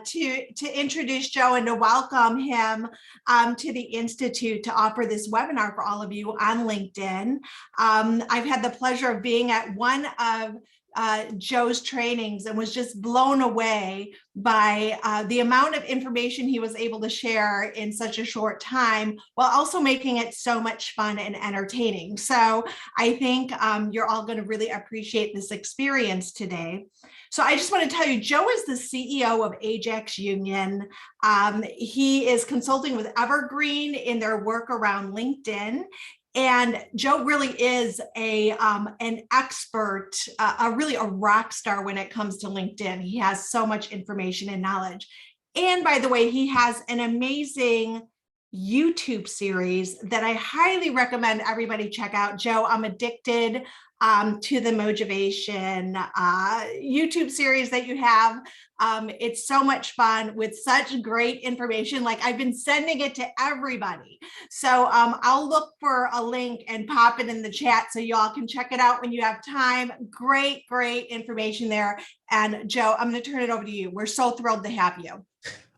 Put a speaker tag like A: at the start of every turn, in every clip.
A: to introduce Joe and to welcome him to the Institute to offer this webinar for all of you on LinkedIn. I've had the pleasure of being at one of Joe's trainings and was just blown away by the amount of information he was able to share in such a short time, while also making it so much fun and entertaining. So I think you're all going to really appreciate this experience today. So I just want to tell you, Joe is the CEO of Ajax Union. He is consulting with Evergreen in their work around LinkedIn. And Joe really is an expert, really a rock star when it comes to LinkedIn. He has so much information and knowledge. And by the way, he has an amazing YouTube series that I highly recommend everybody check out. Joe, I'm addicted to the Motivation YouTube series that you have. It's so much fun with such great information. Like, I've been sending it to everybody. So I'll look for a link and pop it in the chat so y'all can check it out when you have time. Great, great information there. And Joe, I'm going to turn it over to you. We're so thrilled to have you.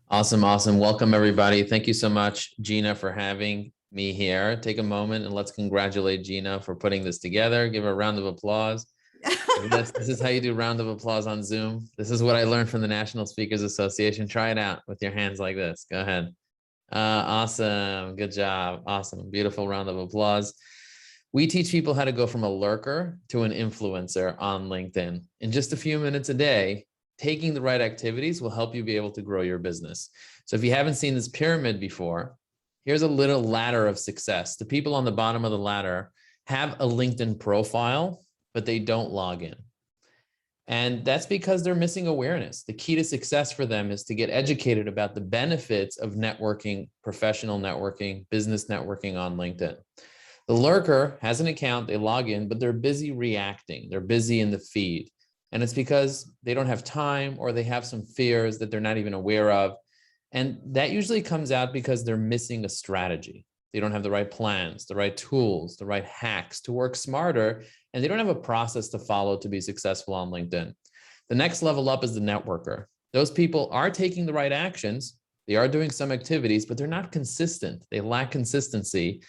B: Awesome. Awesome. Welcome, everybody. Thank you so much, Gina, for having me here. Take a moment and let's congratulate Gina for putting this together. Give her a round of applause. This is how you do round of applause on Zoom. This is what I learned from the National Speakers Association. Try it out with your hands like this. Go ahead. Awesome. Good job. Awesome. Beautiful round of applause. We teach people how to go from a lurker to an influencer on LinkedIn in just a few minutes a day. Taking the right activities will help you be able to grow your business. So if you haven't seen this pyramid before, here's a little ladder of success. The people on the bottom of the ladder have a LinkedIn profile, but they don't log in. And that's because they're missing awareness. The key to success for them is to get educated about the benefits of networking, professional networking, business networking on LinkedIn. The lurker has an account, they log in, but they're busy reacting. They're busy in the feed. And it's because they don't have time, or they have some fears that they're not even aware of. And that usually comes out because they're missing a strategy. They don't have the right plans, the right tools, the right hacks to work smarter, and they don't have a process to follow to be successful on LinkedIn. The next level up is the networker. Those people are taking the right actions. They are doing some activities, but they're not consistent. They lack consistency.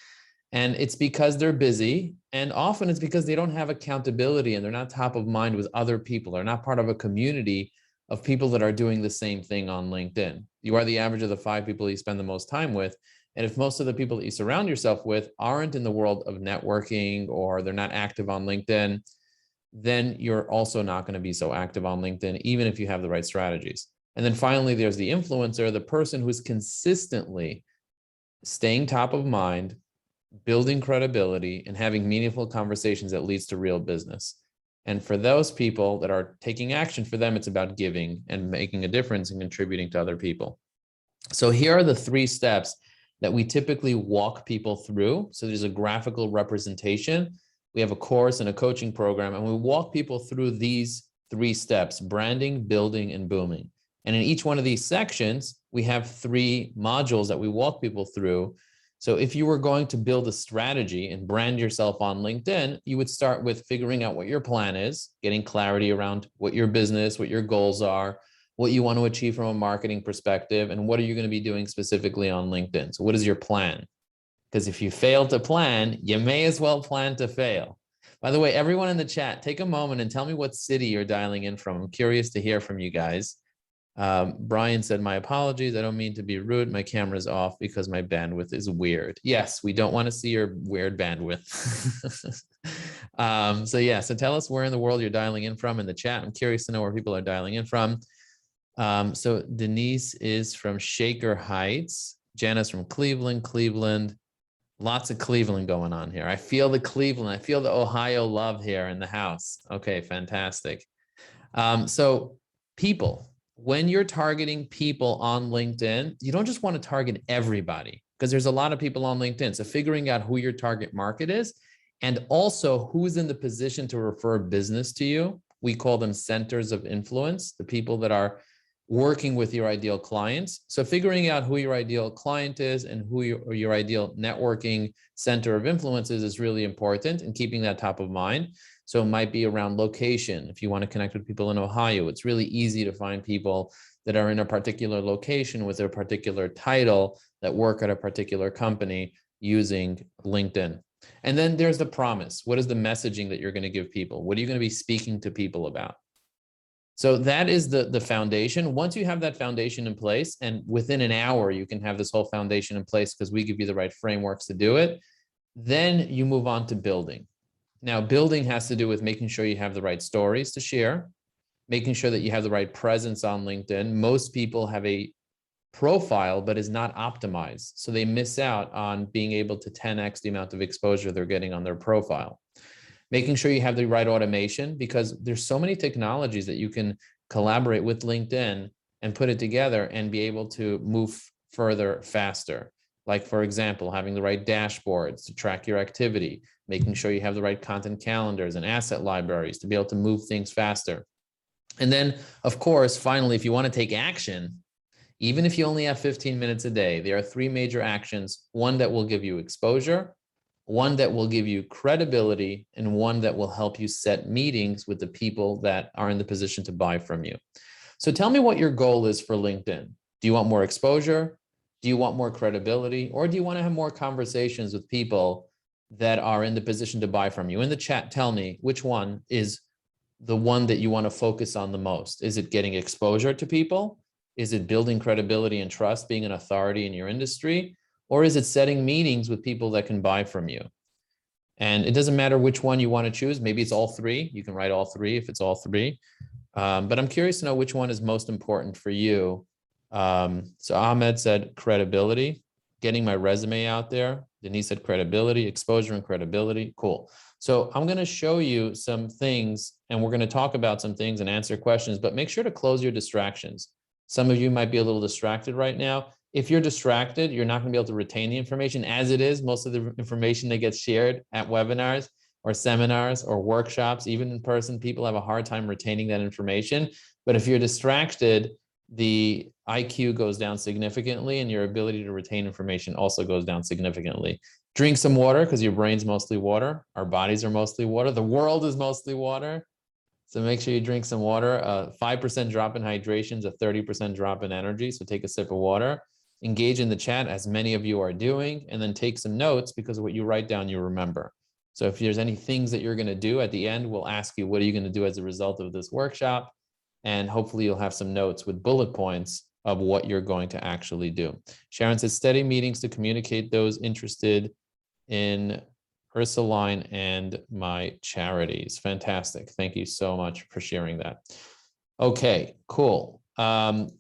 B: And it's because they're busy, and often it's because they don't have accountability and they're not top of mind with other people. They're not part of a community of people that are doing the same thing on LinkedIn. You are the average of the 5 people you spend the most time with. And if most of the people that you surround yourself with aren't in the world of networking, or they're not active on LinkedIn, then you're also not going to be so active on LinkedIn, even if you have the right strategies. And then finally, there's the influencer, the person who's consistently staying top of mind, building credibility, and having meaningful conversations that leads to real business. And for those people that are taking action, for them, it's about giving and making a difference and contributing to other people. So here are the 3 steps that we typically walk people through. So there's a graphical representation. We have a course and a coaching program, and we walk people through these 3 steps: branding, building, and booming. And in each one of these sections, we have 3 modules that we walk people through. So if you were going to build a strategy and brand yourself on LinkedIn, you would start with figuring out what your plan is, getting clarity around what your business, what your goals are, what you want to achieve from a marketing perspective, and what are you going to be doing specifically on LinkedIn. So what is your plan? Because if you fail to plan, you may as well plan to fail. By the way, everyone in the chat, take a moment and tell me what city you're dialing in from. I'm curious to hear from you guys. Brian said, my apologies. I don't mean to be rude. My camera's off because my bandwidth is weird. Yes, we don't want to see your weird bandwidth. So tell us where in the world you're dialing in from in the chat. I'm curious to know where people are dialing in from. So Denise is from Shaker Heights. Janice from Cleveland. Lots of Cleveland going on here. I feel the Cleveland. I feel the Ohio love here in the house. Okay, fantastic. So people. When you're targeting people on LinkedIn, you don't just want to target everybody, because there's a lot of people on LinkedIn. So figuring out who your target market is, and also who's in the position to refer business to you. We call them centers of influence, the people that are working with your ideal clients. So figuring out who your ideal client is and who your ideal networking center of influence is really important, and keeping that top of mind. So it might be around location. If you want to connect with people in Ohio, it's really easy to find people that are in a particular location with a particular title that work at a particular company using LinkedIn. And then there's the promise. What is the messaging that you're going to give people? What are you going to be speaking to people about? So that is the foundation. Once you have that foundation in place, and within an hour, you can have this whole foundation in place because we give you the right frameworks to do it, then you move on to building. Now, building has to do with making sure you have the right stories to share, making sure that you have the right presence on LinkedIn. Most people have a profile, but is not optimized. So they miss out on being able to 10x the amount of exposure they're getting on their profile. Making sure you have the right automation, because there's so many technologies that you can collaborate with LinkedIn and put it together and be able to move further faster. Like, for example, having the right dashboards to track your activity, making sure you have the right content calendars and asset libraries to be able to move things faster. And then, of course, finally, if you want to take action, even if you only have 15 minutes a day, there are 3 major actions: one that will give you exposure, one that will give you credibility, and one that will help you set meetings with the people that are in the position to buy from you. So tell me what your goal is for LinkedIn. Do you want more exposure? Do you want more credibility? Or do you want to have more conversations with people that are in the position to buy from you? In the chat, tell me which one is the one that you want to focus on the most. Is it getting exposure to people? Is it building credibility and trust, being an authority in your industry? Or is it setting meetings with people that can buy from you? And it doesn't matter which one you want to choose. Maybe it's all 3. You can write all 3 if it's all 3. But I'm curious to know which one is most important for you. So Ahmed said credibility, getting my resume out there. Denise said credibility, exposure, and credibility. Cool. So I'm going to show you some things, and we're going to talk about some things and answer questions, but make sure to close your distractions. Some of you might be a little distracted right now. If you're distracted, you're not going to be able to retain the information. As it is, most of the information that gets shared at webinars or seminars or workshops, even in person, people have a hard time retaining that information. But if you're distracted, the IQ goes down significantly, and your ability to retain information also goes down significantly. Drink some water, because your brain's mostly water. Our bodies are mostly water. The world is mostly water. So make sure you drink some water. 5% drop in hydration is a 30% drop in energy. So take a sip of water. Engage in the chat, as many of you are doing, and then take some notes, because what you write down, you remember. So if there's any things that you're going to do at the end, we'll ask you, what are you going to do as a result of this workshop? And hopefully you'll have some notes with bullet points of what you're going to actually do. Sharon says, steady meetings to communicate those interested in Ursuline and my charities. Fantastic. Thank you so much for sharing that. Okay, cool.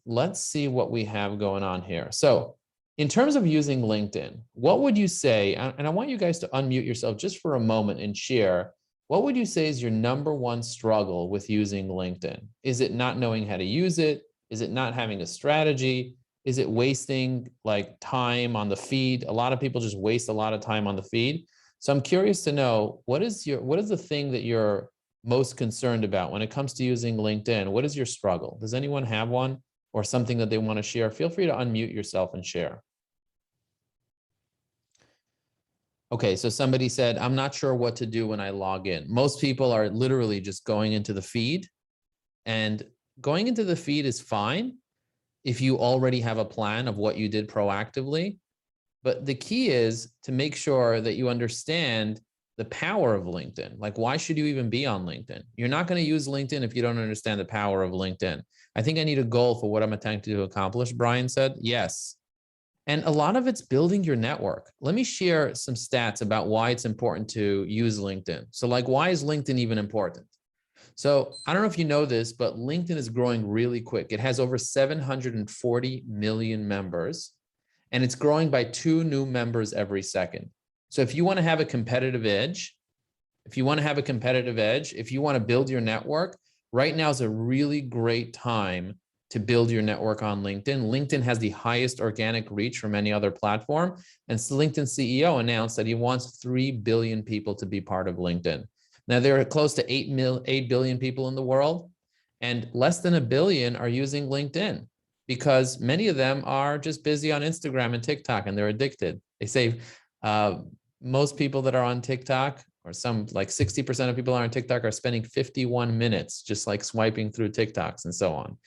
B: Let's see what we have going on here. So in terms of using LinkedIn, what would you say, and I want you guys to unmute yourself just for a moment and share, what would you say is your #1 struggle with using LinkedIn? Is it not knowing how to use it? Is it not having a strategy? Is it wasting like time on the feed? A lot of people just waste a lot of time on the feed. So I'm curious to know, what is the thing that you're most concerned about when it comes to using LinkedIn? What is your struggle? Does anyone have one, or something that they want to share? Feel free to unmute yourself and share. Okay, so somebody said, I'm not sure what to do when I log in. Most people are literally just going into the feed, and going into the feed is fine if you already have a plan of what you did proactively. But the key is to make sure that you understand the power of LinkedIn. Like, why should you even be on LinkedIn? You're not going to use LinkedIn if you don't understand the power of LinkedIn. I think I need a goal for what I'm attempting to accomplish, Brian said. Yes. And a lot of it's building your network. Let me share some stats about why it's important to use LinkedIn. So like, why is LinkedIn even important? So I don't know if you know this, but LinkedIn is growing really quick. It has over 740 million members, and it's growing by 2 new members every second. So if you want to have a competitive edge, if you want to build your network, right now is a really great time to build your network on LinkedIn. LinkedIn has the highest organic reach from any other platform. And LinkedIn CEO announced that he wants 3 billion people to be part of LinkedIn. Now, there are close to 8 billion people in the world. And less than 1 billion are using LinkedIn because many of them are just busy on Instagram and TikTok and they're addicted. They say most people that are on TikTok, or some like 60% of people are on TikTok, are spending 51 minutes just like swiping through TikToks and so on.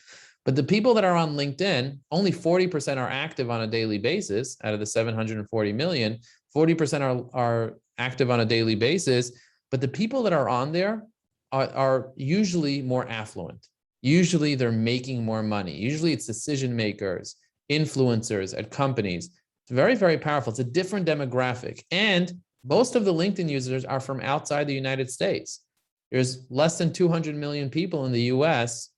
B: But the people that are on LinkedIn, only 40% are active on a daily basis. Out of the 740 million, 40% are active on a daily basis. But the people that are on there are usually more affluent. Usually they're making more money. Usually it's decision makers, influencers at companies. It's very, very powerful. It's a different demographic. And most of the LinkedIn users are from outside the United States. There's less than 200 million people in the US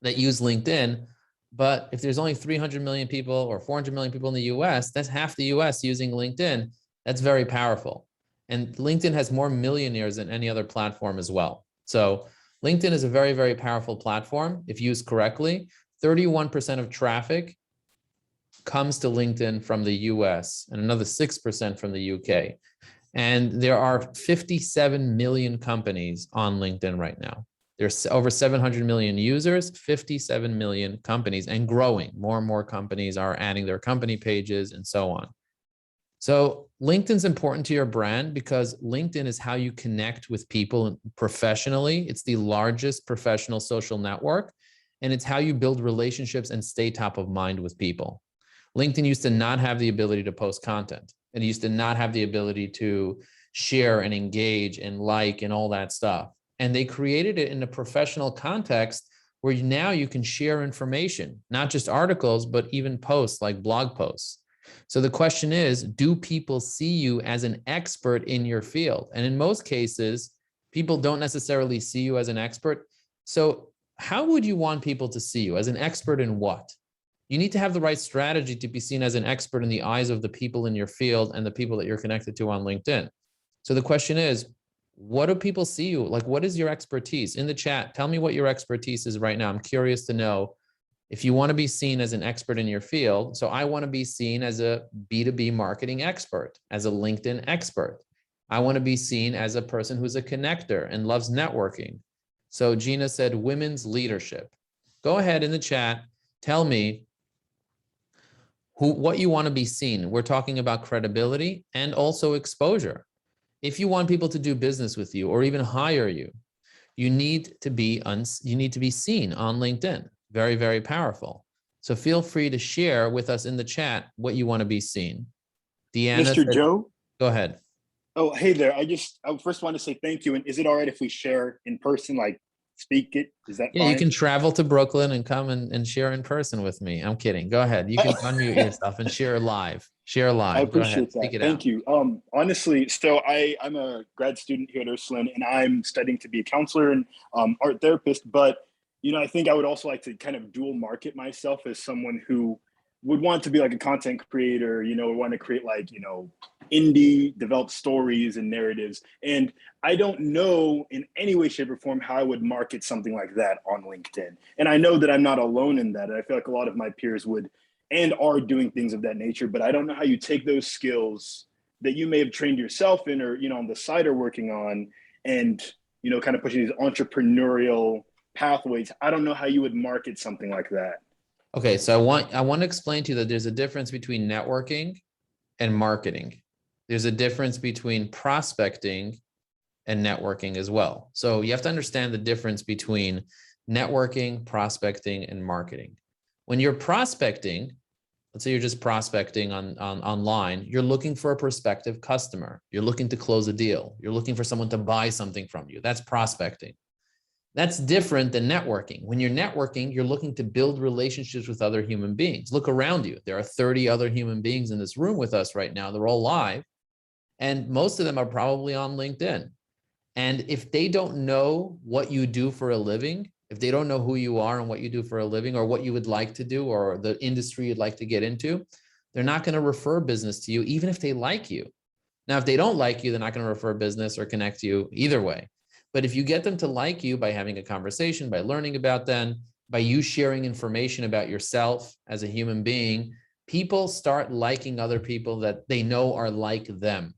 B: that use LinkedIn. But if there's only 300 million people or 400 million people in the US, that's half the US using LinkedIn. That's very powerful. And LinkedIn has more millionaires than any other platform as well. So LinkedIn is a very, very powerful platform if used correctly. 31% of traffic comes to LinkedIn from the US and another 6% from the UK. And there are 57 million companies on LinkedIn right now. There's over 700 million users, 57 million companies, and growing. More and more companies are adding their company pages and so on. So LinkedIn's important to your brand because LinkedIn is how you connect with people professionally. It's the largest professional social network, and it's how you build relationships and stay top of mind with people. LinkedIn used to not have the ability to post content. It used to not have the ability to share and engage and like and all that stuff. And they created it in a professional context where now you can share information, not just articles, but even posts like blog posts. So the question is, do people see you as an expert in your field? And in most cases, people don't necessarily see you as an expert. So how would you want people to see you? As an expert in what? You need to have the right strategy to be seen as an expert in the eyes of the people in your field and the people that you're connected to on LinkedIn. So the question is, what do people see you? Like, what is your expertise? In the chat, tell me what your expertise is right now. I'm curious to know if you want to be seen as an expert in your field. So I want to be seen as a B2B marketing expert, as a LinkedIn expert. I want to be seen as a person who's a connector and loves networking. So Gina said women's leadership. Go ahead in the chat, tell me what you want to be seen. We're talking about credibility and also exposure. If you want people to do business with you or even hire you, you need to be seen on LinkedIn. Very, very powerful. So feel free to share with us in the chat what you want to be seen. Deanna
C: Mr.
B: said,
C: Joe?
B: Go ahead.
C: Oh, hey there. I first want to say thank you. And is it all right if we share in person, like speak it? Is that
B: Yeah,
C: fine?
B: you can travel to Brooklyn and come and share in person with me. I'm kidding. Go ahead. You can unmute yourself and share live. Share live.
C: I
B: Go ahead.
C: appreciate that.
B: Speak it
C: Thank
B: out.
C: you. Honestly, so I'm a grad student here at Ursuline, and I'm studying to be a counselor and art therapist. But I think I would also like to kind of dual market myself as someone who would want to be like a content creator, want to create like, indie developed stories and narratives. And I don't know in any way, shape or form how I would market something like that on LinkedIn. And I know that I'm not alone in that. I feel like a lot of my peers would and are doing things of that nature, but I don't know how you take those skills that you may have trained yourself in or, on the side are working on and, kind of pushing these entrepreneurial pathways. I don't know how you would market something like that.
B: Okay, so I want to explain to you that there's a difference between networking and marketing. There's a difference between prospecting and networking as well. So you have to understand the difference between networking, prospecting, and marketing. When you're prospecting, let's say you're just prospecting online, you're looking for a prospective customer. You're looking to close a deal. You're looking for someone to buy something from you. That's prospecting. That's different than networking. When you're networking, you're looking to build relationships with other human beings. Look around you. There are 30 other human beings in this room with us right now. They're all live. And most of them are probably on LinkedIn. And if they don't know what you do for a living, if they don't know who you are and what you do for a living or what you would like to do or the industry you'd like to get into, they're not going to refer business to you, even if they like you. Now, if they don't like you, they're not going to refer business or connect you either way. But if you get them to like you by having a conversation, by learning about them, by you sharing information about yourself as a human being, people start liking other people that they know are like them.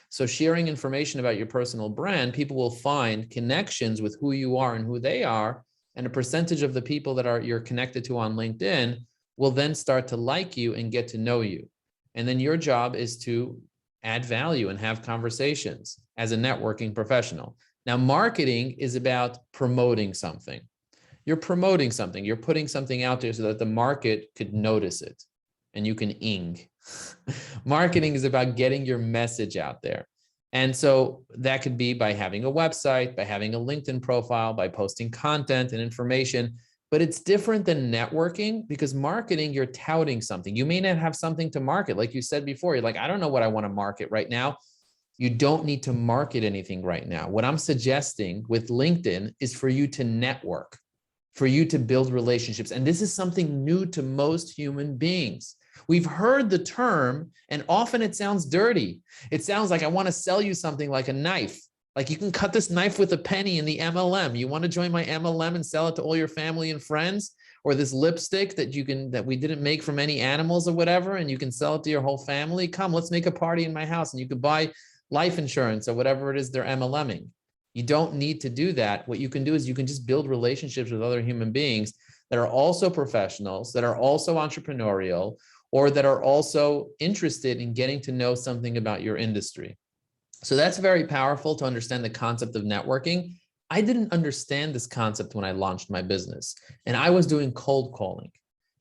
B: So sharing information about your personal brand, people will find connections with who you are and who they are, and a percentage of the people that you're connected to on LinkedIn will then start to like you and get to know you. And then your job is to add value and have conversations as a networking professional. Now, marketing is about promoting something. You're promoting something. You're putting something out there so that the market could notice it and you can ing. Marketing is about getting your message out there. And so that could be by having a website, by having a LinkedIn profile, by posting content and information. But it's different than networking, because marketing, you're touting something. You may not have something to market. Like you said before, you're like, I don't know what I want to market right now. You don't need to market anything right now. What I'm suggesting with LinkedIn is for you to network, for you to build relationships. And this is something new to most human beings. We've heard the term, and often it sounds dirty. It sounds like I want to sell you something like a knife. Like, you can cut this knife with a penny in the MLM. You want to join my MLM and sell it to all your family and friends? Or this lipstick that we didn't make from any animals or whatever, and you can sell it to your whole family? Come, let's make a party in my house, and you could buy life insurance or whatever it is they're MLMing. You don't need to do that. What you can do is you can just build relationships with other human beings that are also professionals, that are also entrepreneurial, or that are also interested in getting to know something about your industry. So that's very powerful to understand the concept of networking. I didn't understand this concept when I launched my business, and I was doing cold calling.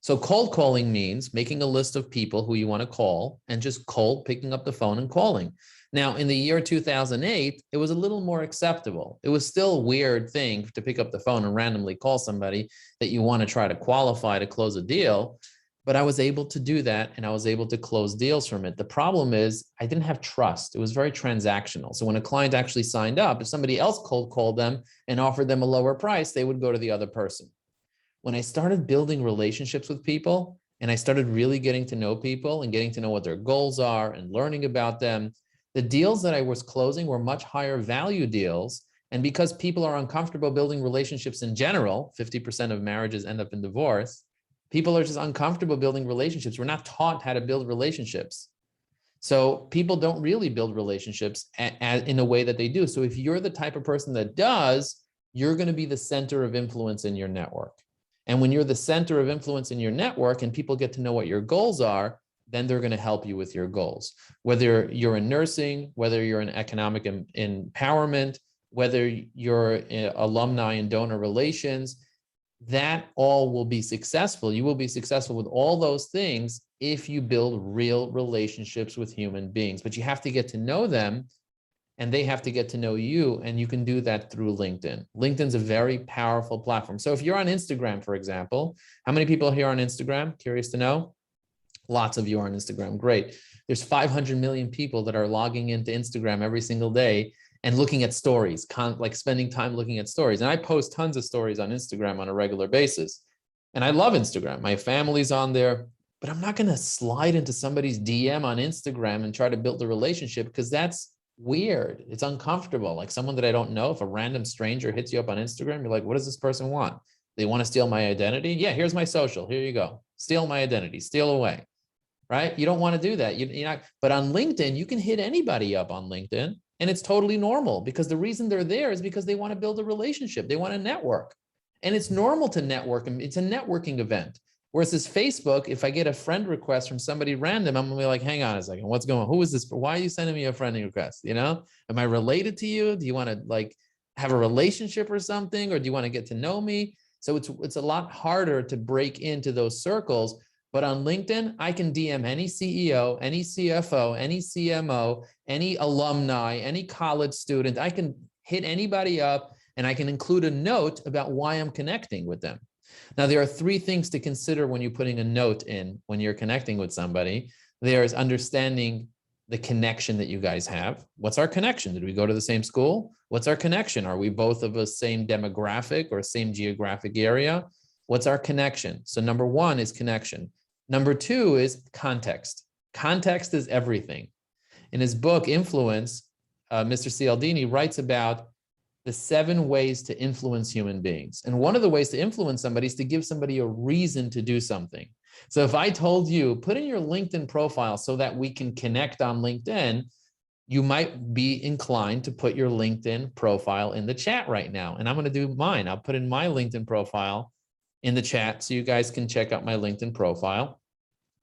B: So cold calling means making a list of people who you want to call and just picking up the phone and calling. Now, in the year 2008, it was a little more acceptable. It was still a weird thing to pick up the phone and randomly call somebody that you want to try to qualify to close a deal. But I was able to do that, and I was able to close deals from it. The problem is I didn't have trust. It was very transactional. So when a client actually signed up, if somebody else cold called them and offered them a lower price, they would go to the other person. When I started building relationships with people, and I started really getting to know people and getting to know what their goals are and learning about them, the deals that I was closing were much higher value deals. And because people are uncomfortable building relationships in general, 50% of marriages end up in divorce. People are just uncomfortable building relationships. We're not taught how to build relationships. So people don't really build relationships in a way that they do. So if you're the type of person that does, you're going to be the center of influence in your network. And when you're the center of influence in your network and people get to know what your goals are, then they're going to help you with your goals. Whether you're in nursing, whether you're in economic empowerment, whether you're in alumni and donor relations, that all will be successful. You will be successful with all those things if you build real relationships with human beings. But you have to get to know them, and they have to get to know you. And you can do that through LinkedIn. LinkedIn's a very powerful platform. So if you're on Instagram, for example, how many people are here on Instagram? Curious to know? Lots of you are on Instagram. Great. There's 500 million people that are logging into Instagram every single day and looking at stories, like spending time looking at stories. And I post tons of stories on Instagram on a regular basis. And I love Instagram. My family's on there, but I'm not going to slide into somebody's DM on Instagram and try to build a relationship, because that's weird. It's uncomfortable. Like someone that I don't know, if a random stranger hits you up on Instagram, you're like, what does this person want? They want to steal my identity? Yeah, here's my social. Here you go. Steal my identity. Steal away. Right? You don't want to do that. You're not, but on LinkedIn, you can hit anybody up on LinkedIn. And it's totally normal, because the reason they're there is because they want to build a relationship. They want to network. And it's normal to network. It's a networking event. Whereas this Facebook, if I get a friend request from somebody random, I'm going to be like, hang on a second. What's going on? Who is this? Why are you sending me a friend request? You know, am I related to you? Do you want to like have a relationship or something? Or do you want to get to know me? So it's a lot harder to break into those circles. But on LinkedIn, I can DM any CEO, any CFO, any CMO, any alumni, any college student. I can hit anybody up, and I can include a note about why I'm connecting with them. Now, there are three things to consider when you're putting a note in when you're connecting with somebody. There's understanding the connection that you guys have. What's our connection? Did we go to the same school? What's our connection? Are we both of the same demographic or same geographic area? What's our connection? So number one is connection. Number two is context. Context is everything. In his book, Influence, Mr. Cialdini writes about the 7 ways to influence human beings. And one of the ways to influence somebody is to give somebody a reason to do something. So if I told you, put in your LinkedIn profile so that we can connect on LinkedIn, you might be inclined to put your LinkedIn profile in the chat right now. And I'm going to do mine. I'll put in my LinkedIn profile in the chat so you guys can check out my LinkedIn profile.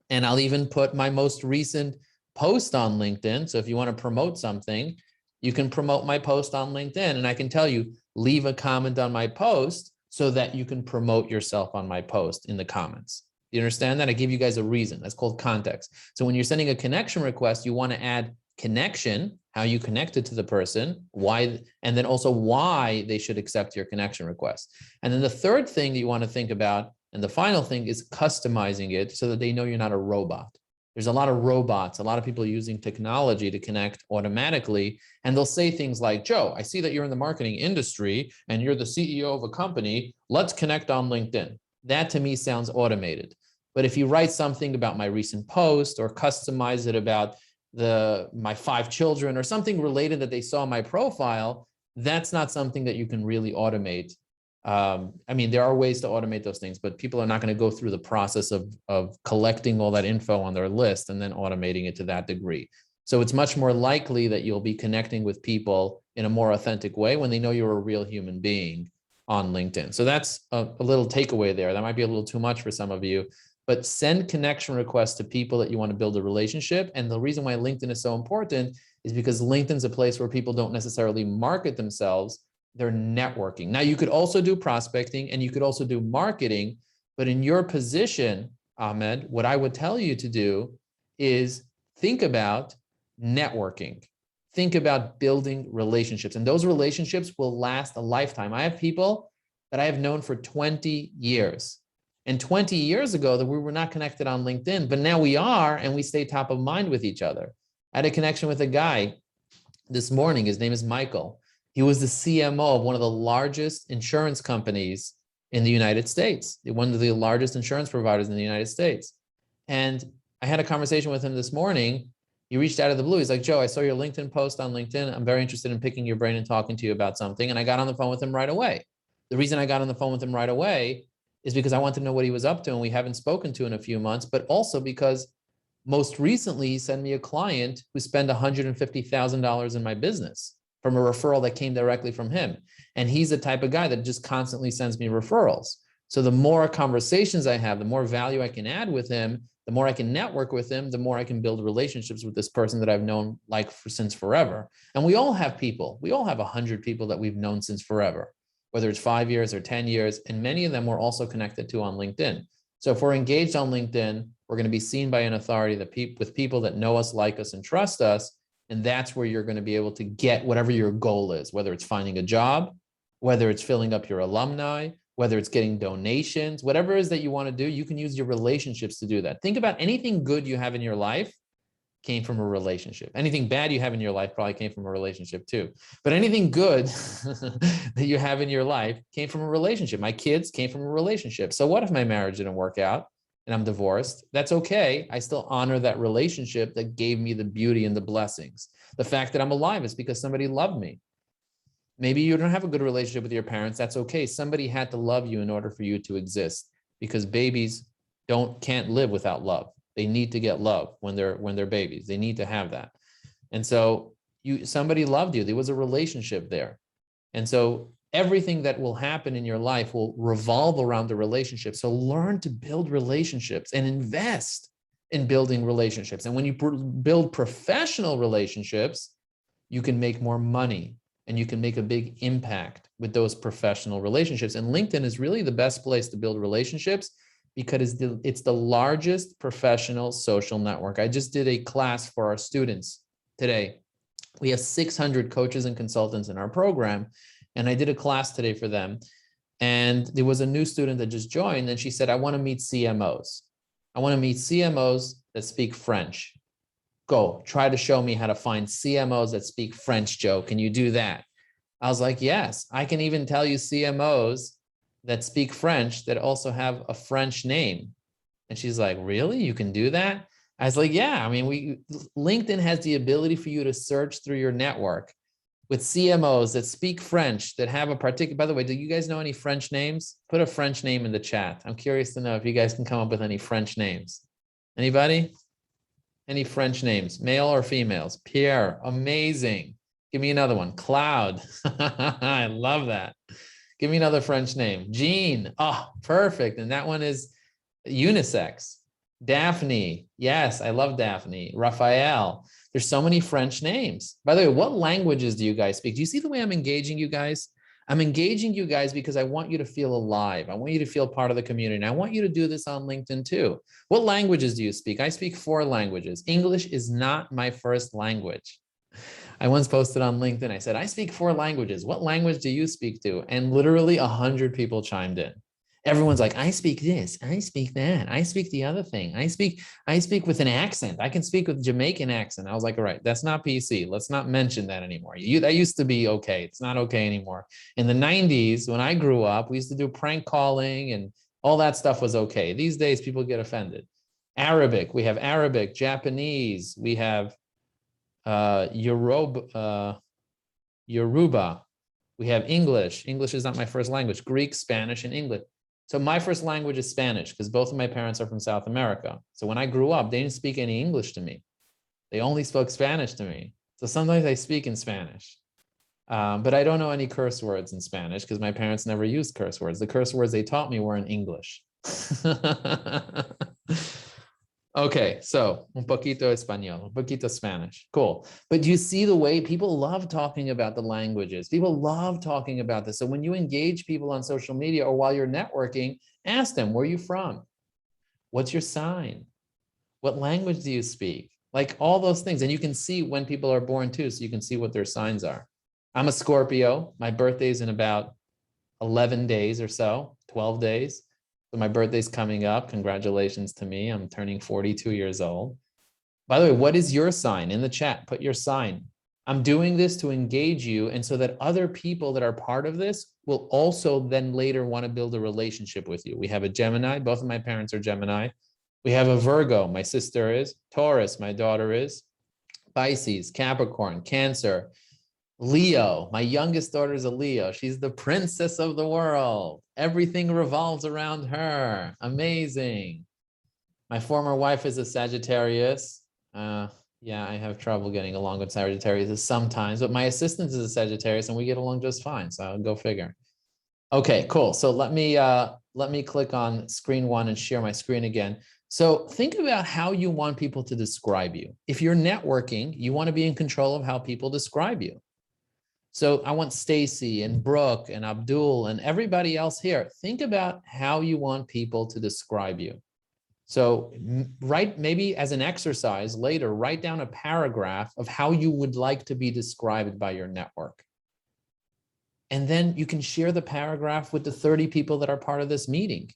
B: And I'll even put my most recent post on LinkedIn. So if you want to promote something, you can promote my post on LinkedIn. And I can tell you, leave a comment on my post so that you can promote yourself on my post in the comments. You understand that? I give you guys a reason. That's called context. So when you're sending a connection request, you want to add connection, how you connected to the person, why, and then also why they should accept your connection request. And then the third thing that you want to think about, and the final thing, is customizing it so that they know you're not a robot. There's a lot of robots, a lot of people using technology to connect automatically. And they'll say things like, Joe, I see that you're in the marketing industry and you're the CEO of a company. Let's connect on LinkedIn. That to me sounds automated. But if you write something about my recent post or customize it about my 5 children or something related that they saw in my profile, that's not something that you can really automate. I mean, there are ways to automate those things, but people are not going to go through the process of collecting all that info on their list and then automating it to that degree. So it's much more likely that you'll be connecting with people in a more authentic way when they know you're a real human being on LinkedIn. So that's a little takeaway there. That might be a little too much for some of you, but send connection requests to people that you want to build a relationship. And the reason why LinkedIn is so important is because LinkedIn's a place where people don't necessarily market themselves. They're networking. Now, you could also do prospecting and you could also do marketing, but in your position, Ahmed, what I would tell you to do is think about networking. Think about building relationships, and those relationships will last a lifetime. I have people that I have known for 20 years. And 20 years ago that we were not connected on LinkedIn, but now we are, and we stay top of mind with each other. I had a connection with a guy this morning. His name is Michael. He was the CMO of one of the largest insurance companies in the United States, one of the largest insurance providers in the United States. And I had a conversation with him this morning. He reached out of the blue. He's like, Joe, I saw your LinkedIn post on LinkedIn. I'm very interested in picking your brain and talking to you about something. And I got on the phone with him right away. The reason I got on the phone with him right away is because I wanted to know what he was up to, and we haven't spoken to in a few months, but also because most recently he sent me a client who spent $150,000 in my business from a referral that came directly from him. And he's the type of guy that just constantly sends me referrals. So the more conversations I have, the more value I can add with him, the more I can network with him, the more I can build relationships with this person that I've known since forever. And we all have people. We all have 100 people that we've known since forever, whether it's 5 years or 10 years. And many of them we're also connected to on LinkedIn. So if we're engaged on LinkedIn, we're going to be seen by an authority with people that know us, like us, and trust us. And that's where you're going to be able to get whatever your goal is, whether it's finding a job, whether it's filling up your alumni, whether it's getting donations, whatever it is that you want to do, you can use your relationships to do that. Think about anything good you have in your life came from a relationship. Anything bad you have in your life probably came from a relationship too. But anything good that you have in your life came from a relationship. My kids came from a relationship. So what if my marriage didn't work out and I'm divorced? That's okay. I still honor that relationship that gave me the beauty and the blessings. The fact that I'm alive is because somebody loved me. Maybe you don't have a good relationship with your parents. That's okay. Somebody had to love you in order for you to exist, because babies can't live without love. They need to get love when they're babies. They need to have that. And so somebody loved you. There was a relationship there. And so everything that will happen in your life will revolve around the relationship. So learn to build relationships and invest in building relationships. And when you build professional relationships, you can make more money and you can make a big impact with those professional relationships. And LinkedIn is really the best place to build relationships because it's the largest professional social network. I just did a class for our students today. We have 600 coaches and consultants in our program. And I did a class today for them. And there was a new student that just joined, and she said, I want to meet CMOs. I want to meet CMOs that speak French. Go, try to show me how to find CMOs that speak French, Joe. Can you do that? I was like, yes, I can even tell you CMOs that speak French that also have a French name. And she's like, really? You can do that? I was like, yeah. I mean, LinkedIn has the ability for you to search through your network with CMOs that speak French, that have a particular, by the way, do you guys know any French names? Put a French name in the chat. I'm curious to know if you guys can come up with any French names. Anybody? Any French names, male or females? Pierre, amazing. Give me another one. Cloud. I love that. Give me another French name. Jean. Oh, perfect. And that one is unisex. Daphne. Yes, I love Daphne. Raphael. There's so many French names. By the way, what languages do you guys speak? Do you see the way I'm engaging you guys? I'm engaging you guys because I want you to feel alive. I want you to feel part of the community. And I want you to do this on LinkedIn too. What languages do you speak? I speak 4 languages. English is not my first language. I once posted on LinkedIn, I said, I speak 4 languages. What language do you speak to? And literally 100 people chimed in. Everyone's like, I speak this, I speak that, I speak the other thing. I speak with an accent. I can speak with Jamaican accent. I was like, all right, that's not PC. Let's not mention that anymore. That used to be okay. It's not okay anymore. In the 90s, when I grew up, we used to do prank calling and all that stuff was okay. These days, people get offended. Arabic, we have Arabic, Japanese, we have Yoruba, we have English. English is not my first language. Greek, Spanish, and English. So my first language is Spanish because both of my parents are from South America. So when I grew up, they didn't speak any English to me. They only spoke Spanish to me. So sometimes I speak in Spanish, but I don't know any curse words in Spanish because my parents never used curse words. The curse words they taught me were in English. Okay, so un poquito español, un poquito Spanish. Cool. But do you see the way people love talking about the languages? People love talking about this. So when you engage people on social media or while you're networking, ask them, where are you from? What's your sign? What language do you speak? Like all those things. And you can see when people are born too, so you can see what their signs are. I'm a Scorpio. My birthday's in about 11 days or so, 12 days. So my birthday's coming up. Congratulations to me. I'm turning 42 years old. By the way, what is your sign? In the chat, put your sign. I'm doing this to engage you and so that other people that are part of this will also then later want to build a relationship with you. We have a Gemini. Both of my parents are Gemini. We have a Virgo. My sister is. Taurus. My daughter is. Pisces, Capricorn, Cancer, Leo. My youngest daughter is a Leo. She's the princess of the world. Everything revolves around her. Amazing. My former wife is a Sagittarius. Yeah, I have trouble getting along with Sagittarius sometimes, but my assistant is a Sagittarius and we get along just fine. So go figure. Okay, cool. So let me click on screen 1 and share my screen again. So think about how you want people to describe you. If you're networking, you want to be in control of how people describe you. So I want Stacy and Brooke and Abdul and everybody else here. Think about how you want people to describe you. So maybe as an exercise later, write down a paragraph of how you would like to be described by your network. And then you can share the paragraph with the 30 people that are part of this meeting.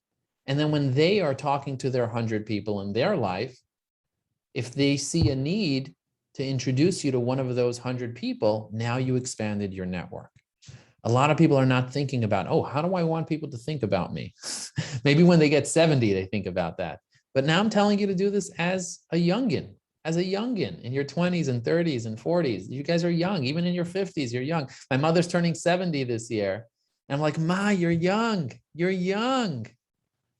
B: And then when they are talking to their 100 people in their life, if they see a need to introduce you to one of those 100 people, now you expanded your network. A lot of people are not thinking about, oh, how do I want people to think about me? Maybe when they get 70, they think about that. But now I'm telling you to do this as a youngin, in your 20s and 30s and 40s. You guys are young, even in your 50s, you're young. My mother's turning 70 this year. And I'm like, Ma, you're young. You're young.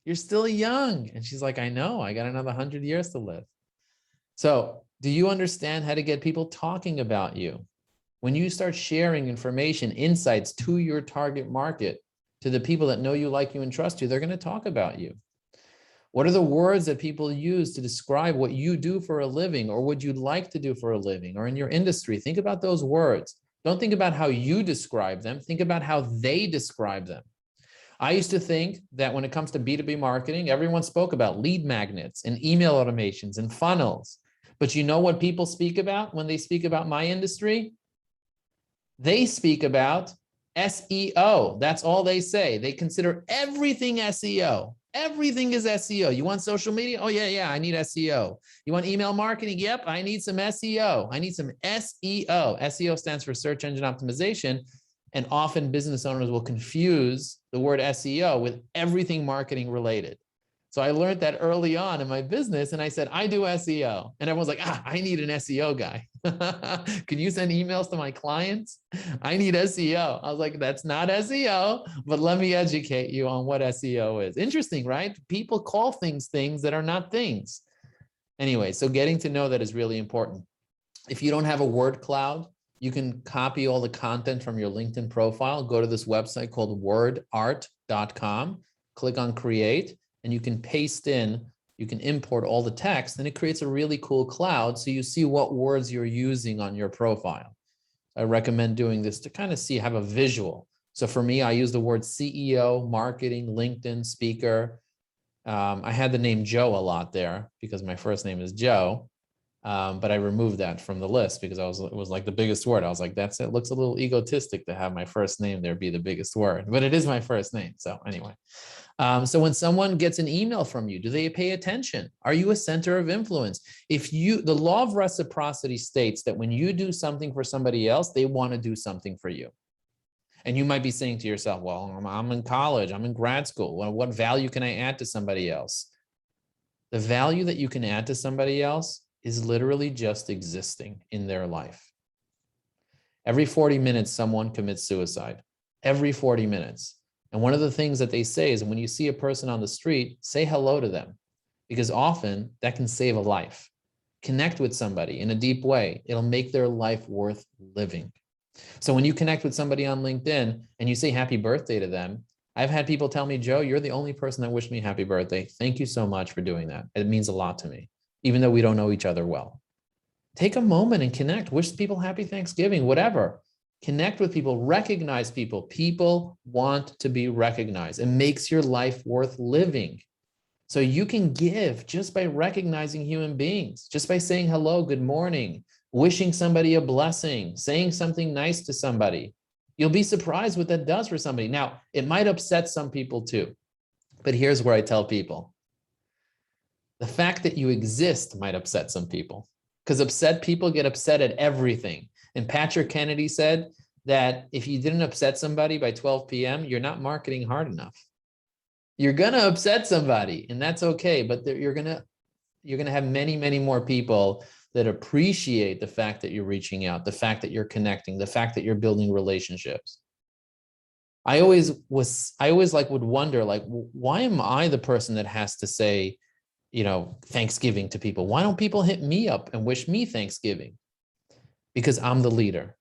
B: You're still young. And she's like, I know, I got another 100 years to live. So do you understand how to get people talking about you? When you start sharing information, insights to your target market, to the people that know you, like you, and trust you, they're going to talk about you. What are the words that people use to describe what you do for a living or what you'd like to do for a living or in your industry? Think about those words. Don't think about how you describe them. Think about how they describe them. I used to think that when it comes to B2B marketing, everyone spoke about lead magnets and email automations and funnels. But you know what people speak about when they speak about my industry? They speak about SEO. That's all they say. They consider everything SEO. Everything is SEO. You want social media? Oh, yeah, I need SEO. You want email marketing? Yep, I need some SEO. I need some SEO. SEO stands for search engine optimization. And often business owners will confuse the word SEO with everything marketing related. So I learned that early on in my business and I said, I do SEO. And everyone's like, I need an SEO guy. Can you send emails to my clients? I need SEO. I was like, that's not SEO, but let me educate you on what SEO is. Interesting, right? People call things things that are not things. Anyway, so getting to know that is really important. If you don't have a word cloud, you can copy all the content from your LinkedIn profile, go to this website called wordart.com, click on create, and you can paste in, you can import all the text, and it creates a really cool cloud so you see what words you're using on your profile. I recommend doing this to kind of have a visual. So for me, I use the word CEO, marketing, LinkedIn, speaker. I had the name Joe a lot there because my first name is Joe. But I removed that from the list because it was like the biggest word. I was like, it looks a little egotistic to have my first name there be the biggest word, but it is my first name. So anyway, so when someone gets an email from you, do they pay attention? Are you a center of influence? The law of reciprocity states that when you do something for somebody else, they want to do something for you. And you might be saying to yourself, well, I'm in college, I'm in grad school. Well, what value can I add to somebody else? The value that you can add to somebody else is literally just existing in their life. Every 40 minutes, someone commits suicide. Every 40 minutes. And one of the things that they say is when you see a person on the street, say hello to them, because often that can save a life. Connect with somebody in a deep way. It'll make their life worth living. So when you connect with somebody on LinkedIn and you say happy birthday to them, I've had people tell me, Joe, you're the only person that wished me happy birthday. Thank you so much for doing that. It means a lot to me, even though we don't know each other well. Take a moment and connect. Wish people happy Thanksgiving, whatever. Connect with people, recognize people. People want to be recognized. It makes your life worth living. So you can give just by recognizing human beings, just by saying hello, good morning, wishing somebody a blessing, saying something nice to somebody. You'll be surprised what that does for somebody. Now, it might upset some people too, but here's where I tell people. The fact that you exist might upset some people because upset people get upset at everything. And Patrick Kennedy said that if you didn't upset somebody by 12 p.m., you're not marketing hard enough. You're going to upset somebody and that's okay. But you're going to have many, many more people that appreciate the fact that you're reaching out, the fact that you're connecting, the fact that you're building relationships. I always would wonder, like, why am I the person that has to say, Thanksgiving to people? Why don't people hit me up and wish me Thanksgiving? Because I'm the leader,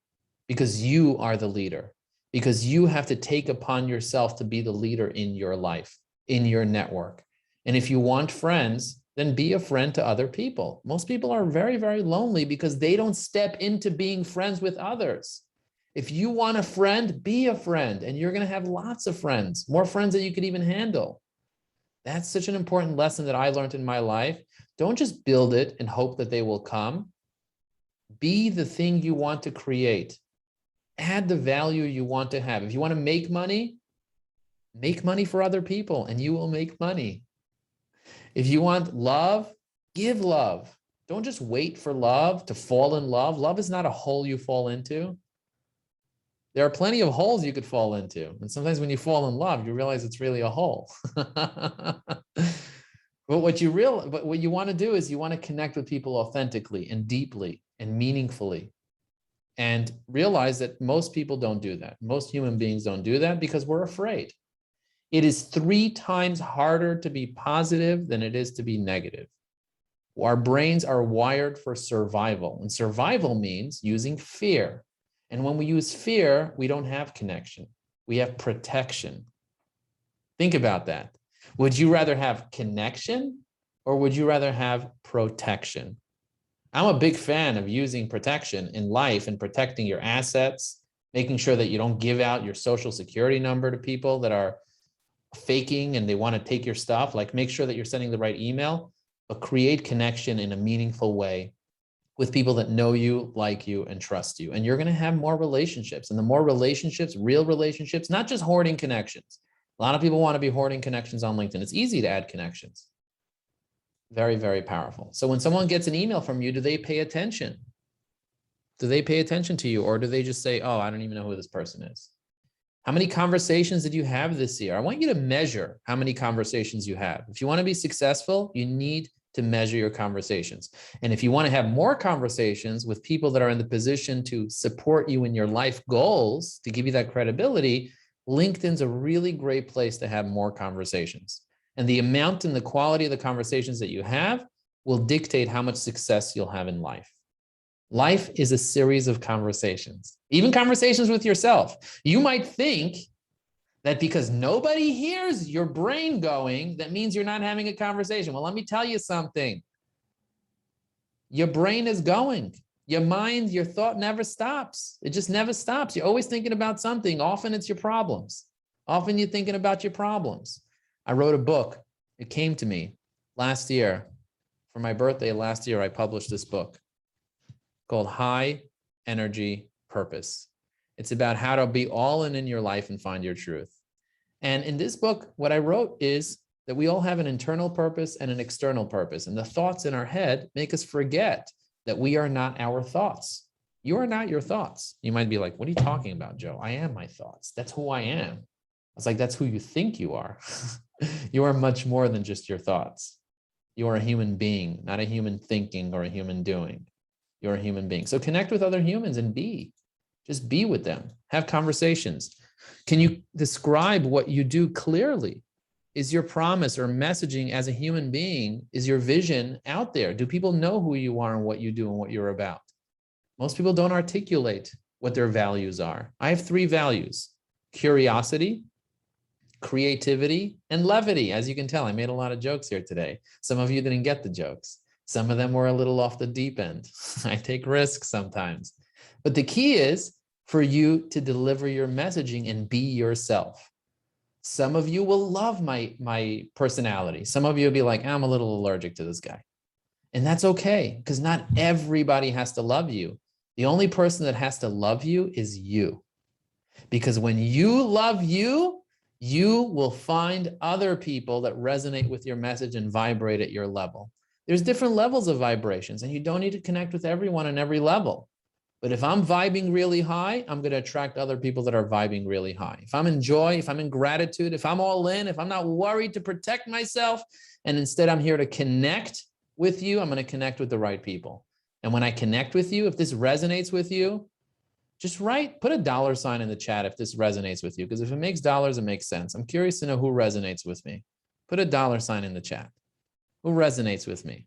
B: because you are the leader, because you have to take upon yourself to be the leader in your life, in your network. And if you want friends, then be a friend to other people. Most people are very, very lonely because they don't step into being friends with others. If you want a friend, be a friend, and you're going to have lots of friends, more friends that you could even handle. That's such an important lesson that I learned in my life. Don't just build it and hope that they will come. Be the thing you want to create. Add the value you want to have. If you want to make money for other people and you will make money. If you want love, give love. Don't just wait for love to fall in love. Love is not a hole you fall into. There are plenty of holes you could fall into. And sometimes when you fall in love, you realize it's really a hole. But what you want to do is you want to connect with people authentically and deeply and meaningfully. And realize that most people don't do that. Most human beings don't do that because we're afraid. It is 3 times harder to be positive than it is to be negative. Our brains are wired for survival, and survival means using fear. And when we use fear, we don't have connection. We have protection. Think about that. Would you rather have connection or would you rather have protection? I'm a big fan of using protection in life and protecting your assets, making sure that you don't give out your social security number to people that are faking and they want to take your stuff. Like, make sure that you're sending the right email, but create connection in a meaningful way with people that know you, like you, and trust you. And you're going to have more relationships. And the more relationships, real relationships, not just hoarding connections. A lot of people want to be hoarding connections on LinkedIn. It's easy to add connections. Very, very powerful. So when someone gets an email from you, do they pay attention? Do they pay attention to you? Or do they just say, oh, I don't even know who this person is? How many conversations did you have this year? I want you to measure how many conversations you have. If you want to be successful, you need to measure your conversations. And if you want to have more conversations with people that are in the position to support you in your life goals, to give you that credibility, LinkedIn's a really great place to have more conversations. And the amount and the quality of the conversations that you have will dictate how much success you'll have in life. Life is a series of conversations, even conversations with yourself. You might think that because nobody hears your brain going, that means you're not having a conversation. Well, let me tell you something. Your brain is going. Your mind, your thought never stops. It just never stops. You're always thinking about something. Often it's your problems. Often you're thinking about your problems. I wrote a book. It came to me last year. For my birthday last year, I published this book called High Energy Purpose. It's about how to be all in your life and find your truth. And in this book, what I wrote is that we all have an internal purpose and an external purpose. And the thoughts in our head make us forget that we are not our thoughts. You are not your thoughts. You might be like, what are you talking about, Joe? I am my thoughts. That's who I am. I was like, that's who you think you are. You are much more than just your thoughts. You are a human being, not a human thinking or a human doing. You're a human being. So connect with other humans and just be with them. Have conversations. Can you describe what you do clearly? Is your promise or messaging as a human being, is your vision out there? Do people know who you are and what you do and what you're about? Most people don't articulate what their values are. I have 3 values: curiosity, creativity, and levity. As you can tell, I made a lot of jokes here today. Some of you didn't get the jokes. Some of them were a little off the deep end. I take risks sometimes. But the key is for you to deliver your messaging and be yourself. Some of you will love my personality. Some of you will be like, I'm a little allergic to this guy. And that's okay, because not everybody has to love you. The only person that has to love you is you. Because when you love you, you will find other people that resonate with your message and vibrate at your level. There's different levels of vibrations, and you don't need to connect with everyone on every level. But if I'm vibing really high, I'm going to attract other people that are vibing really high. If I'm in joy, if I'm in gratitude, if I'm all in, if I'm not worried to protect myself, and instead I'm here to connect with you, I'm going to connect with the right people. And when I connect with you, if this resonates with you, just put a $ in the chat if this resonates with you, because if it makes dollars, it makes sense. I'm curious to know who resonates with me. Put a $ in the chat. Who resonates with me?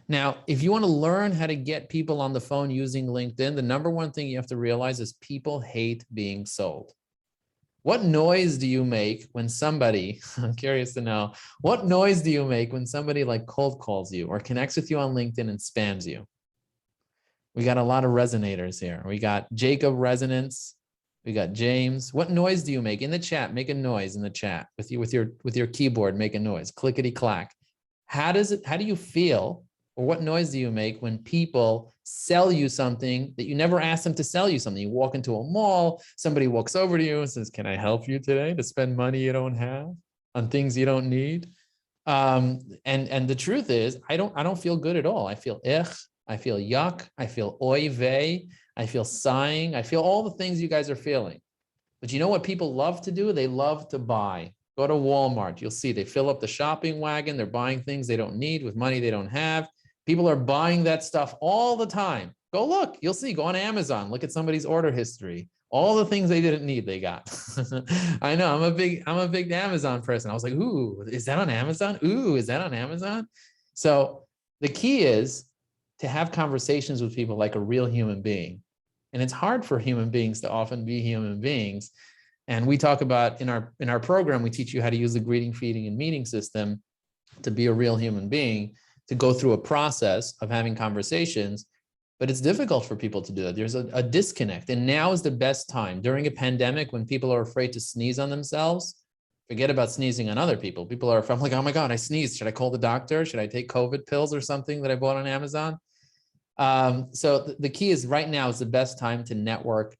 B: Now, if you want to learn how to get people on the phone using LinkedIn, the #1 thing you have to realize is people hate being sold. What noise do you make when somebody, I'm curious to know, what noise do you make when somebody like cold calls you or connects with you on LinkedIn and spams you? We got a lot of resonators here. We got Jacob Resonance. We got James. What noise do you make in the chat? Make a noise in the chat with your keyboard. Make a noise. Clickety clack. How do you feel, or what noise do you make when people sell you something that you never asked them to sell you something? You walk into a mall, somebody walks over to you and says, "Can I help you today to spend money you don't have on things you don't need?" And the truth is, I don't feel good at all. I feel I feel yuck. I feel oy vey. I feel sighing. I feel all the things you guys are feeling. But you know what people love to do? They love to buy. Go to Walmart. You'll see they fill up the shopping wagon. They're buying things they don't need with money they don't have. People are buying that stuff all the time. Go look. You'll see. Go on Amazon. Look at somebody's order history. All the things they didn't need, they got. I know. I'm a big Amazon person. I was like, ooh, is that on Amazon? Ooh, is that on Amazon? So the key is to have conversations with people like a real human being. And it's hard for human beings to often be human beings. And we talk about in our program, we teach you how to use the greeting, feeding, and meeting system to be a real human being, to go through a process of having conversations. But it's difficult for people to do that. There's a disconnect. And now is the best time. During a pandemic, when people are afraid to sneeze on themselves, forget about sneezing on other people. People are, I'm like, oh my God, I sneezed. Should I call the doctor? Should I take COVID pills or something that I bought on Amazon? So the key is right now is the best time to network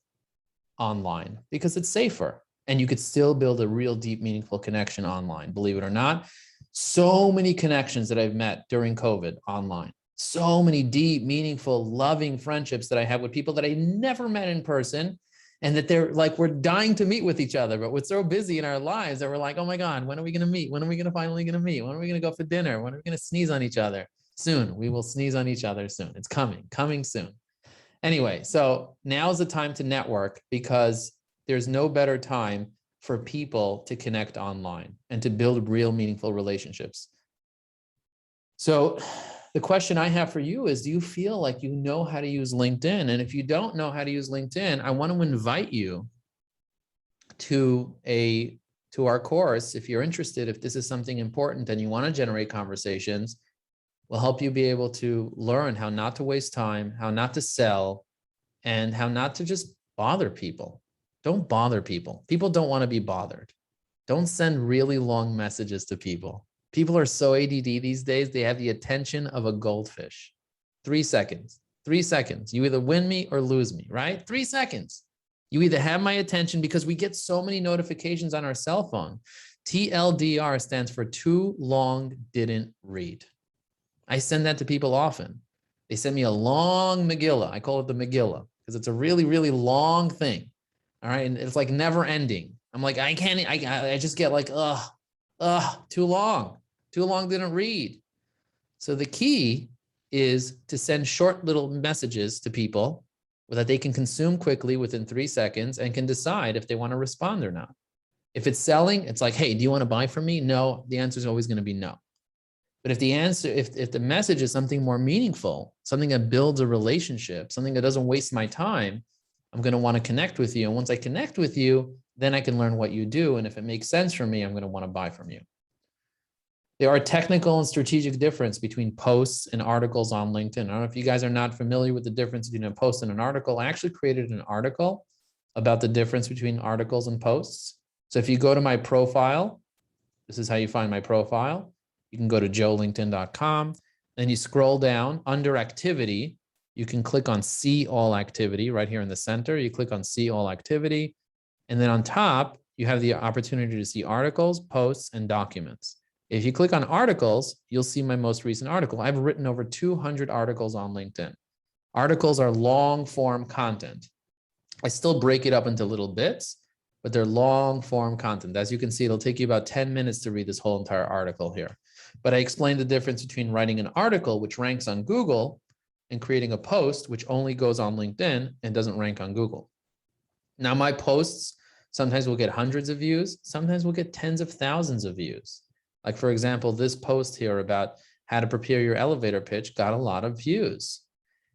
B: online because it's safer and you could still build a real deep, meaningful connection online. Believe it or not, so many connections that I've met during COVID online, so many deep, meaningful, loving friendships that I have with people that I never met in person, and that they're like, we're dying to meet with each other, but we're so busy in our lives that we're like, oh my God, when are we going to meet? When are we going to finally going to meet? When are we going to go for dinner? When are we going to sneeze on each other? Soon. We will sneeze on each other soon. It's coming soon. Anyway, so now's the time to network because there's no better time for people to connect online and to build real meaningful relationships. So the question I have for you is, do you feel like you know how to use LinkedIn? And if you don't know how to use LinkedIn, I want to invite you to our course. If you're interested, if this is something important and you want to generate conversations, we'll help you be able to learn how not to waste time, how not to sell, and how not to just bother people. Don't bother people. People don't want to be bothered. Don't send really long messages to people. People are so ADD these days, they have the attention of a goldfish. 3 seconds, 3 seconds. You either win me or lose me, right? 3 seconds. You either have my attention, because we get so many notifications on our cell phone. TLDR stands for too long didn't read. I send that to people often. They send me a long Megillah. I call it the Megillah because it's a really, really long thing. All right. And it's like never ending. I'm like, I can't, I just get like, too long didn't read. So the key is to send short little messages to people that they can consume quickly within 3 seconds and can decide if they want to respond or not. If it's selling, it's like, hey, do you want to buy from me? No, the answer is always going to be no. But if the answer, if the message is something more meaningful, something that builds a relationship, something that doesn't waste my time, I'm going to want to connect with you. And once I connect with you, then I can learn what you do. And if it makes sense for me, I'm going to want to buy from you. There are technical and strategic difference between posts and articles on LinkedIn. I don't know if you guys are not familiar with the difference between a post and an article. I actually created an article about the difference between articles and posts. So if you go to my profile, this is how you find my profile. You can go to joelinkedin.com, then you scroll down under activity. You can click on see all activity right here in the center. You click on see all activity. And then on top, you have the opportunity to see articles, posts, and documents. If you click on articles, you'll see my most recent article. I've written over 200 articles on LinkedIn. Articles are long form content. I still break it up into little bits, but they're long form content. As you can see, it'll take you about 10 minutes to read this whole entire article here. But I explained the difference between writing an article, which ranks on Google, and creating a post, which only goes on LinkedIn and doesn't rank on Google. Now, my posts sometimes will get hundreds of views. Sometimes we'll get tens of thousands of views. Like, for example, this post here about how to prepare your elevator pitch got a lot of views.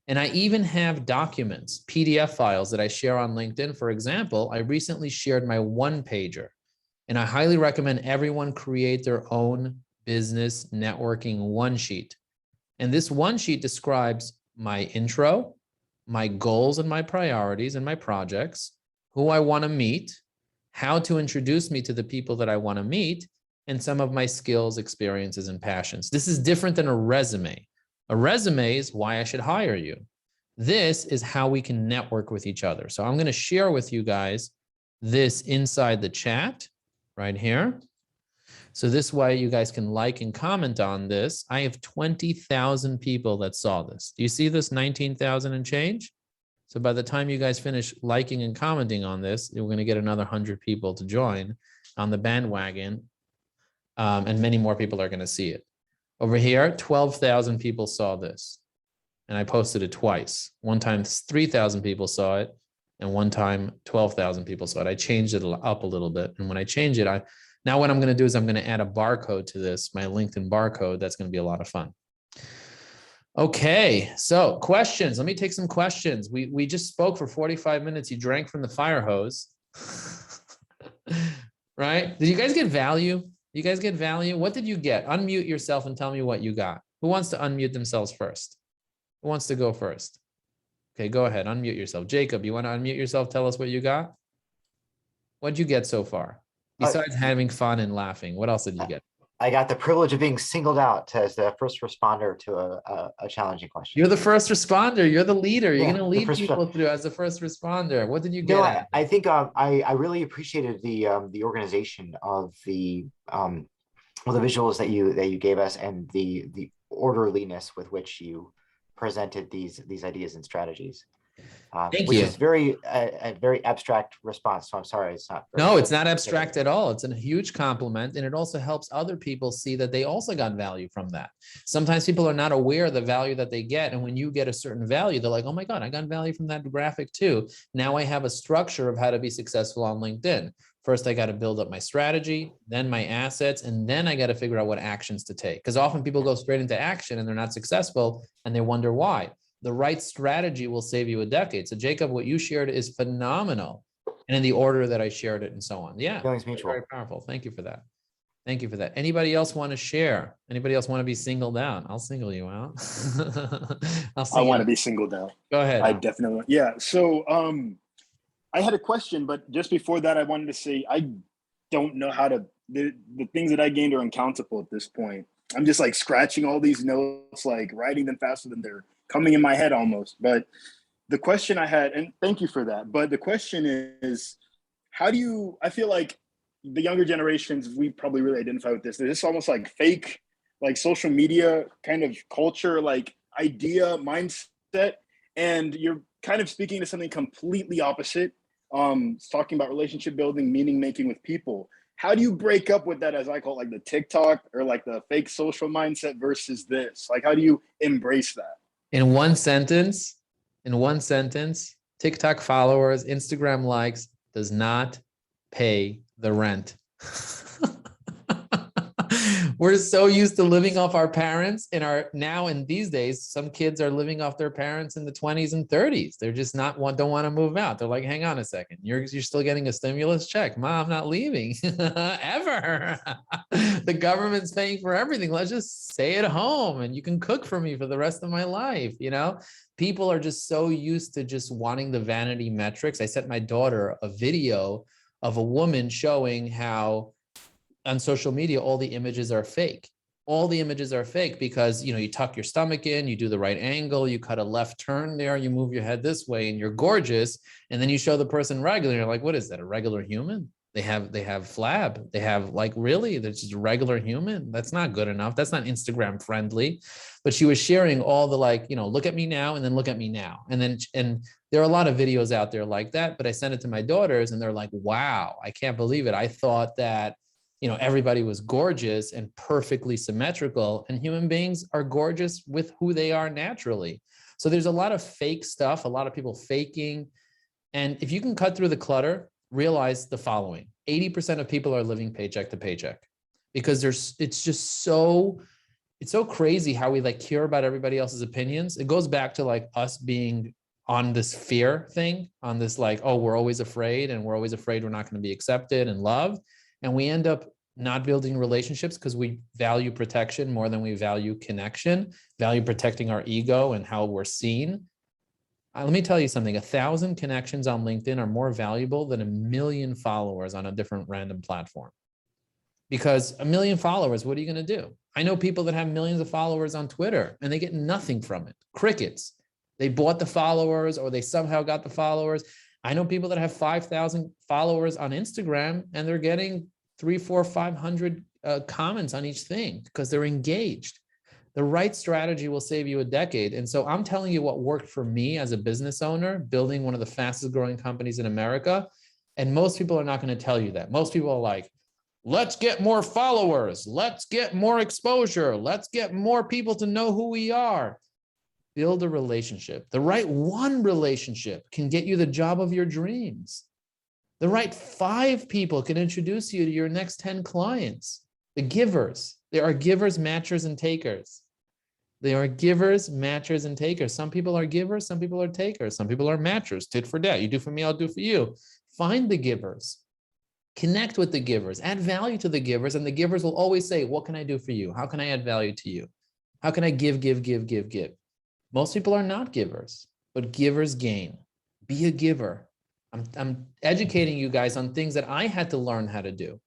B: And I even have documents, PDF files that I share on LinkedIn. For example, I recently shared my one-pager, and I highly recommend everyone create their own business networking one sheet. And this one sheet describes my intro, my goals and my priorities and my projects, who I want to meet, how to introduce me to the people that I want to meet, and some of my skills, experiences, and passions. This is different than a resume. A resume is why I should hire you. This is how we can network with each other. So I'm going to share with you guys this inside the chat right here. So this way you guys can like and comment on this. I have 20,000 people that saw this. Do you see this 19,000 and change? So by the time you guys finish liking and commenting on this, you're going to get another 100 people to join on the bandwagon. And many more people are going to see it. Over here, 12,000 people saw this. And I posted it twice. One time 3,000 people saw it, and one time 12,000 people saw it. I changed it up a little bit. And when I change it, now what I'm going to do is I'm going to add a barcode to this, my LinkedIn barcode. That's going to be a lot of fun. Okay, so questions. Let me take some questions. We just spoke for 45 minutes. You drank from the fire hose. Right? Did you guys get value? You guys get value? What did you get? Unmute yourself and tell me what you got. Who wants to unmute themselves first? Who wants to go first? Okay, go ahead. Unmute yourself. Jacob, you want to unmute yourself? Tell us what you got. What'd you get so far? Besides having fun and laughing, what else did you get?
D: I got the privilege of being singled out as the first responder to a challenging question.
B: You're the first responder. You're the leader. You're
D: Yeah,
B: going to lead people through as the first responder. What did you get?
D: No, I think I really appreciated the organization of the visuals that you gave us, and the orderliness with which you presented these ideas and strategies.
B: Thank
D: which
B: you.
D: is a very abstract response. So I'm sorry, it's not.
B: No, it's not abstract at all. It's a huge compliment. And it also helps other people see that they also got value from that. Sometimes people are not aware of the value that they get. And when you get a certain value, they're like, oh my God, I got value from that graphic too. Now I have a structure of how to be successful on LinkedIn. First, I got to build up my strategy, then my assets, and then I got to figure out what actions to take. Because often people go straight into action and they're not successful and they wonder why. The right strategy will save you a decade. So Jacob, what you shared is phenomenal. And in the order that I shared it and so on. Yeah,
D: Feelings mutual.
B: very powerful. Thank you for that. Thank you for that. Anybody else want to share? Anybody else want to be singled out? I'll single you out.
C: I want to be singled out.
B: Go ahead.
C: I definitely, yeah. So I had a question, but just before that, I wanted to say, I don't know how to, the things that I gained are uncountable at this point. I'm just like scratching all these notes, like writing them faster than they're coming in my head almost. But the question I had, and thank you for that, but the question is, how do you, I feel like the younger generations, we probably really identify with this. There's this almost like fake, like social media kind of culture, like idea, mindset, and you're kind of speaking to something completely opposite, talking about relationship building, meaning making with people. How do you break up with that, as I call it, like the TikTok or like the fake social mindset versus this? Like, how do you embrace that?
B: In one sentence, TikTok followers, Instagram likes does not pay the rent. We're so used to living off our parents in these days, some kids are living off their parents in the 20s and 30s. They're just don't want to move out. They're like, hang on a second. You're still getting a stimulus check. Mom, I'm not leaving ever. The government's paying for everything. Let's just stay at home and you can cook for me for the rest of my life. People are just so used to just wanting the vanity metrics. I sent my daughter a video of a woman showing how on social media, all the images are fake. All the images are fake because, you tuck your stomach in, you do the right angle, you cut a left turn there, you move your head this way and you're gorgeous. And then you show the person regular. You're like, what is that? A regular human? They have flab. They have really, they're just a regular human. That's not good enough. That's not Instagram friendly. But she was sharing all the look at me now and then look at me now. And there are a lot of videos out there like that, but I sent it to my daughters and they're like, wow, I can't believe it. I thought that everybody was gorgeous and perfectly symmetrical, and human beings are gorgeous with who they are naturally. So there's a lot of fake stuff, a lot of people faking. And if you can cut through the clutter, realize the following: 80% of people are living paycheck to paycheck because it's so crazy how we care about everybody else's opinions. It goes back to us being on this fear thing, on this we're always afraid and we're always afraid we're not going to be accepted and loved. And we end up not building relationships because we value protection more than we value connection, value protecting our ego and how we're seen. Let me tell you something, 1,000 connections on LinkedIn are more valuable than 1 million followers on a different random platform. Because 1 million followers, what are you going to do? I know people that have millions of followers on Twitter and they get nothing from it. Crickets. They bought the followers or they somehow got the followers. I know people that have 5,000 followers on Instagram and they're getting 300, 400, 500 comments on each thing because they're engaged. The right strategy will save you a decade. And so I'm telling you what worked for me as a business owner, building one of the fastest growing companies in America. And most people are not going to tell you that. Most people are like, let's get more followers. Let's get more exposure. Let's get more people to know who we are. Build a relationship. The right one relationship can get you the job of your dreams. The right 5 people can introduce you to your next 10 clients. The givers. There are givers, matchers, and takers. There are givers, matchers, and takers. Some people are givers, some people are takers, some people are matchers, tit for tat. You do for me, I'll do for you. Find the givers. Connect with the givers. Add value to the givers, and the givers will always say, what can I do for you? How can I add value to you? How can I give? Most people are not givers, but givers gain. Be a giver. I'm educating you guys on things that I had to learn how to do.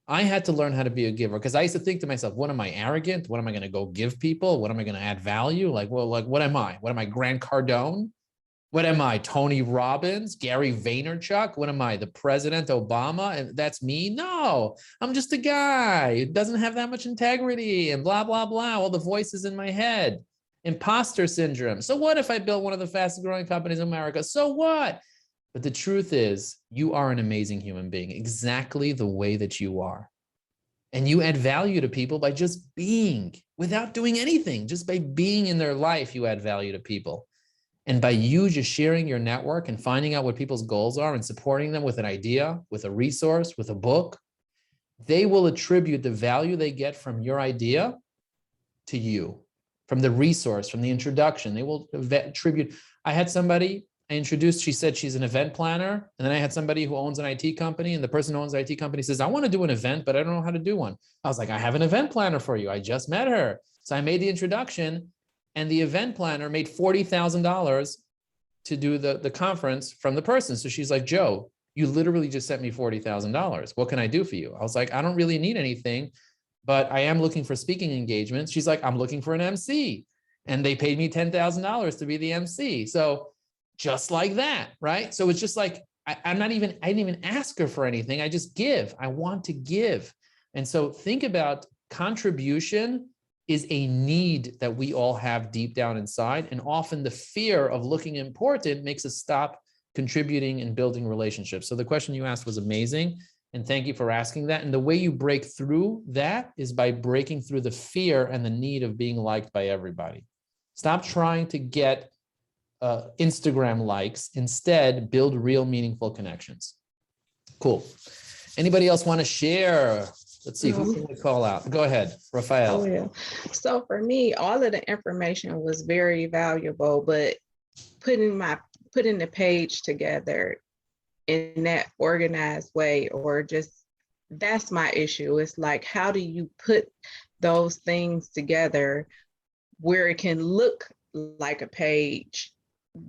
B: I had to learn how to be a giver because I used to think to myself, what am I, arrogant? What am I going to go give people? What am I going to add value? What am I? What am I, Grant Cardone? What am I, Tony Robbins, Gary Vaynerchuk? What am I, the President Obama? And that's me? No, I'm just a guy who doesn't have that much integrity and blah, blah, blah, all the voices in my head. Imposter syndrome. So what if I built one of the fastest growing companies in America? So what? But the truth is, you are an amazing human being, exactly the way that you are. And you add value to people by just being, without doing anything. Just by being in their life, you add value to people. And by you just sharing your network and finding out what people's goals are and supporting them with an idea, with a resource, with a book, they will attribute the value they get from your idea to you, from the resource, from the introduction. They will attribute. I had somebody I introduced, she said she's an event planner. And then I had somebody who owns an IT company, and the person who owns the IT company says, I want to do an event, but I don't know how to do one. I was like, I have an event planner for you. I just met her. So I made the introduction, and the event planner made $40,000 to do the conference from the person. So she's like, Joe, you literally just sent me $40,000. What can I do for you? I was like, I don't really need anything, but I am looking for speaking engagements. She's like, I'm looking for an MC. And they paid me $10,000 to be the MC. So just like that, right? So it's just like, I didn't even ask her for anything. I just give. I want to give. And so think about contribution is a need that we all have deep down inside. And often the fear of looking important makes us stop contributing and building relationships. So the question you asked was amazing. And thank you for asking that. And the way you break through that is by breaking through the fear and the need of being liked by everybody. Stop trying to get Instagram likes. Instead, build real meaningful connections. Cool. Anybody else want to share? Let's see, who can we call out? Go ahead, Rafael.
E: Oh, yeah. So for me, all of the information was very valuable, but putting the page together in that organized way, or just, that's my issue. It's like, how do you put those things together where it can look like a page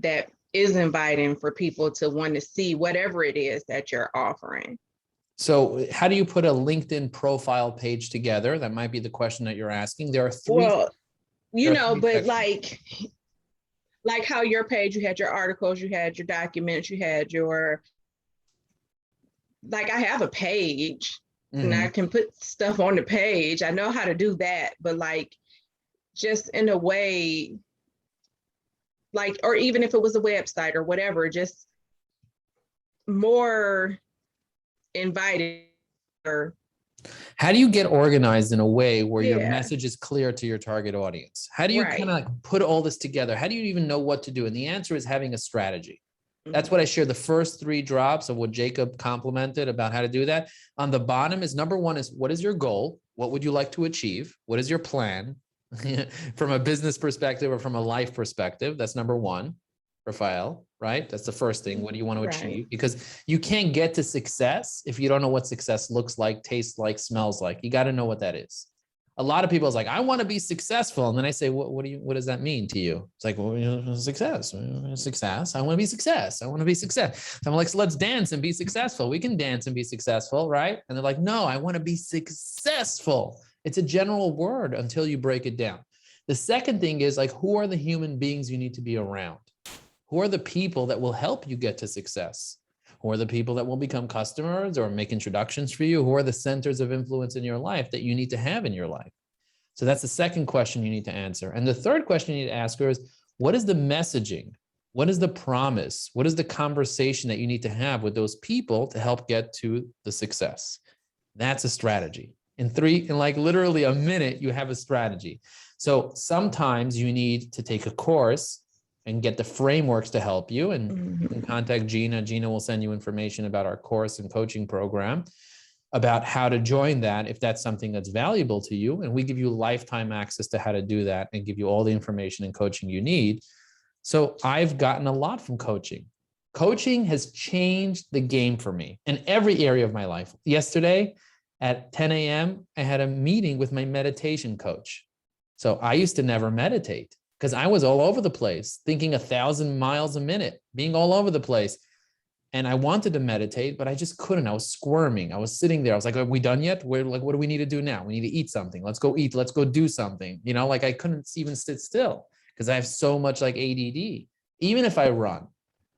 E: that is inviting for people to want to see whatever it is that you're offering?
B: So how do you put a LinkedIn profile page together? That might be the question that you're asking. There are three.
E: Well, you know, but
B: sections.
E: like how your page, you had your articles, you had your documents, you had your, like I have a page and I can put stuff on the page. I know how to do that, but like just in a way, like, or even if it was a website or whatever, just more invited. Or
B: how do you get organized in a way where your message is clear to your target audience? How do you kind of like put all this together? How do you even know what to do? And the answer is having a strategy. That's what I shared. The first 3 drops of what Jacob complimented about how to do that. On the bottom is number 1 is, what is your goal? What would you like to achieve? What is your plan? From a business perspective or from a life perspective? That's number 1, Rafael, right? That's the first thing. What do you want to achieve? Because you can't get to success if you don't know what success looks like, tastes like, smells like. You got to know what that is. A lot of people is like, I want to be successful. And then I say, what does that mean to you? It's like, well, you know, success. I want to be success. I want to be success. So I'm like, so let's dance and be successful. We can dance and be successful, right? And they're like, no, I want to be successful. It's a general word until you break it down. The second thing is like, who are the human beings you need to be around? Who are the people that will help you get to success? Who are the people that will become customers or make introductions for you? Who are the centers of influence in your life that you need to have in your life? So that's the second question you need to answer. And the third question you need to ask her is, what is the messaging? What is the promise? What is the conversation that you need to have with those people to help get to the success? That's a strategy. In like literally a minute, you have a strategy. So sometimes you need to take a course and get the frameworks to help you. And you can contact Gina. Gina will send you information about our course and coaching program about how to join that if that's something that's valuable to you. And we give you lifetime access to how to do that and give you all the information and coaching you need. So I've gotten a lot from coaching. Coaching has changed the game for me in every area of my life. Yesterday at 10 a.m., I had a meeting with my meditation coach. So I used to never meditate, because I was all over the place, thinking 1,000 miles a minute, being all over the place. And I wanted to meditate, but I just couldn't. I was squirming. I was sitting there. I was like, are we done yet? We're like, what do we need to do now? We need to eat something. Let's go eat. Let's go do something. You know, like I couldn't even sit still because I have so much like ADD, even if I run.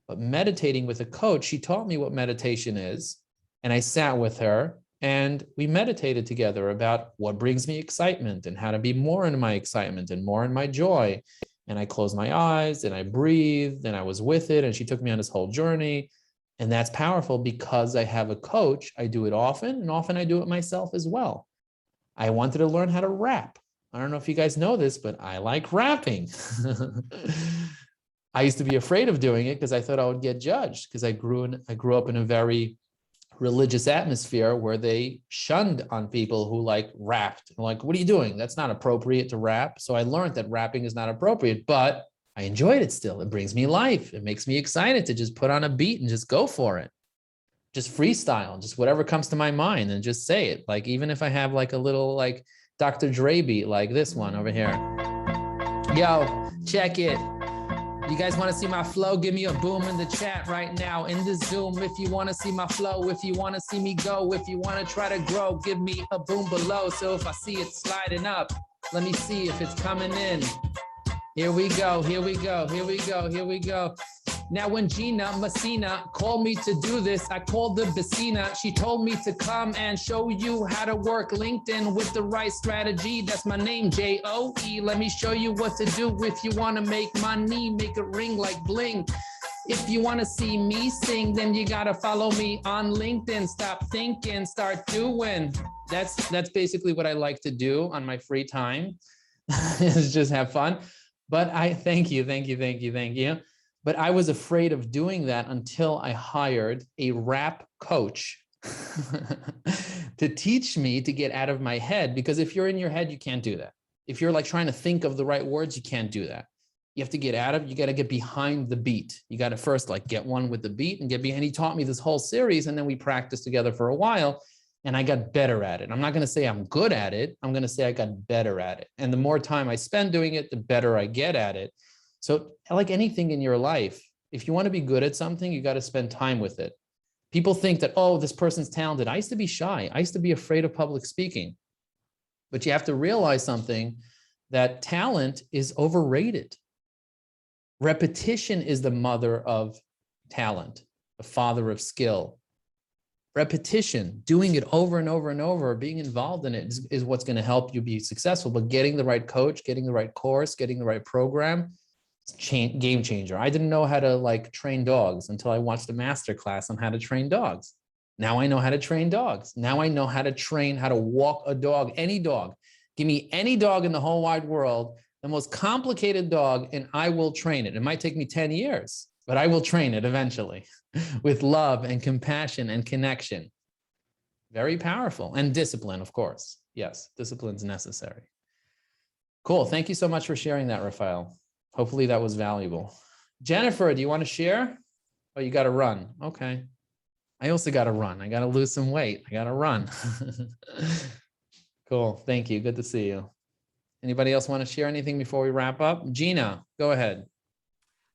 B: But meditating with a coach, she taught me what meditation is. And I sat with her And we meditated together about what brings me excitement and how to be more in my excitement and more in my joy. And I closed my eyes and I breathed and I was with it. And she took me on this whole journey. And that's powerful because I have a coach. I do it often, and often I do it myself as well. I wanted to learn how to rap. I don't know if you guys know this, but I like rapping. I used to be afraid of doing it because I thought I would get judged, because I grew up in a very religious atmosphere where they shunned on people who like rapped. Like, what are you doing? That's not appropriate to rap. So I learned that rapping is not appropriate, but I enjoyed it still. It brings me life. It makes me excited to just put on a beat and just go for it. Just freestyle, just whatever comes to my mind and just say it. Like, even if I have like a little like Dr. Dre beat, like this one over here. Yo, check it. You guys want to see my flow? Give me a boom in the chat right now in the Zoom. If you want to see my flow, if you want to see me go, if you want to try to grow, give me a boom below. So if I see it sliding up, let me see if it's coming in. Here we go, here we go, here we go, here we go. Now when Gina Messina called me to do this, I called the Vecina. She told me to come and show you how to work LinkedIn with the right strategy. That's my name, J-O-E. Let me show you what to do if you want to make money, make it ring like bling. If you want to see me sing, then you got to follow me on LinkedIn. Stop thinking, start doing. That's basically what I like to do on my free time, is just have fun. But thank you. But I was afraid of doing that until I hired a rap coach to teach me to get out of my head. Because if you're in your head, you can't do that. If you're like trying to think of the right words, you can't do that. You have to get out of, you got to get behind the beat. You got to first like get one with the beat and get behind. He taught me this whole series, and then we practiced together for a while and I got better at it. I'm not going to say I'm good at it. I'm going to say I got better at it. And the more time I spend doing it, the better I get at it. So like anything in your life, if you want to be good at something, you got to spend time with it. People think that, oh, this person's talented. I used to be shy. I used to be afraid of public speaking. But you have to realize something, that talent is overrated. Repetition is the mother of talent, the father of skill. Repetition, doing it over and over and over, being involved in it is what's going to help you be successful. But getting the right coach, getting the right course, getting the right program, game changer. I didn't know how to like train dogs until I watched a master class on how to train dogs. Now I know how to train dogs. Now I know how to train, how to walk a dog, any dog. Give me any dog in the whole wide world, the most complicated dog, and I will train it. It might take me 10 years, but I will train it eventually with love and compassion and connection. Very powerful. And discipline, of course. Yes, discipline's necessary. Cool. Thank you so much for sharing that, Rafael. Hopefully that was valuable. Jennifer, do you want to share? Oh, you got to run. Okay. I also got to run. I got to lose some weight. I got to run. Cool. Thank you. Good to see you. Anybody else want to share anything before we wrap up? Gina, go ahead.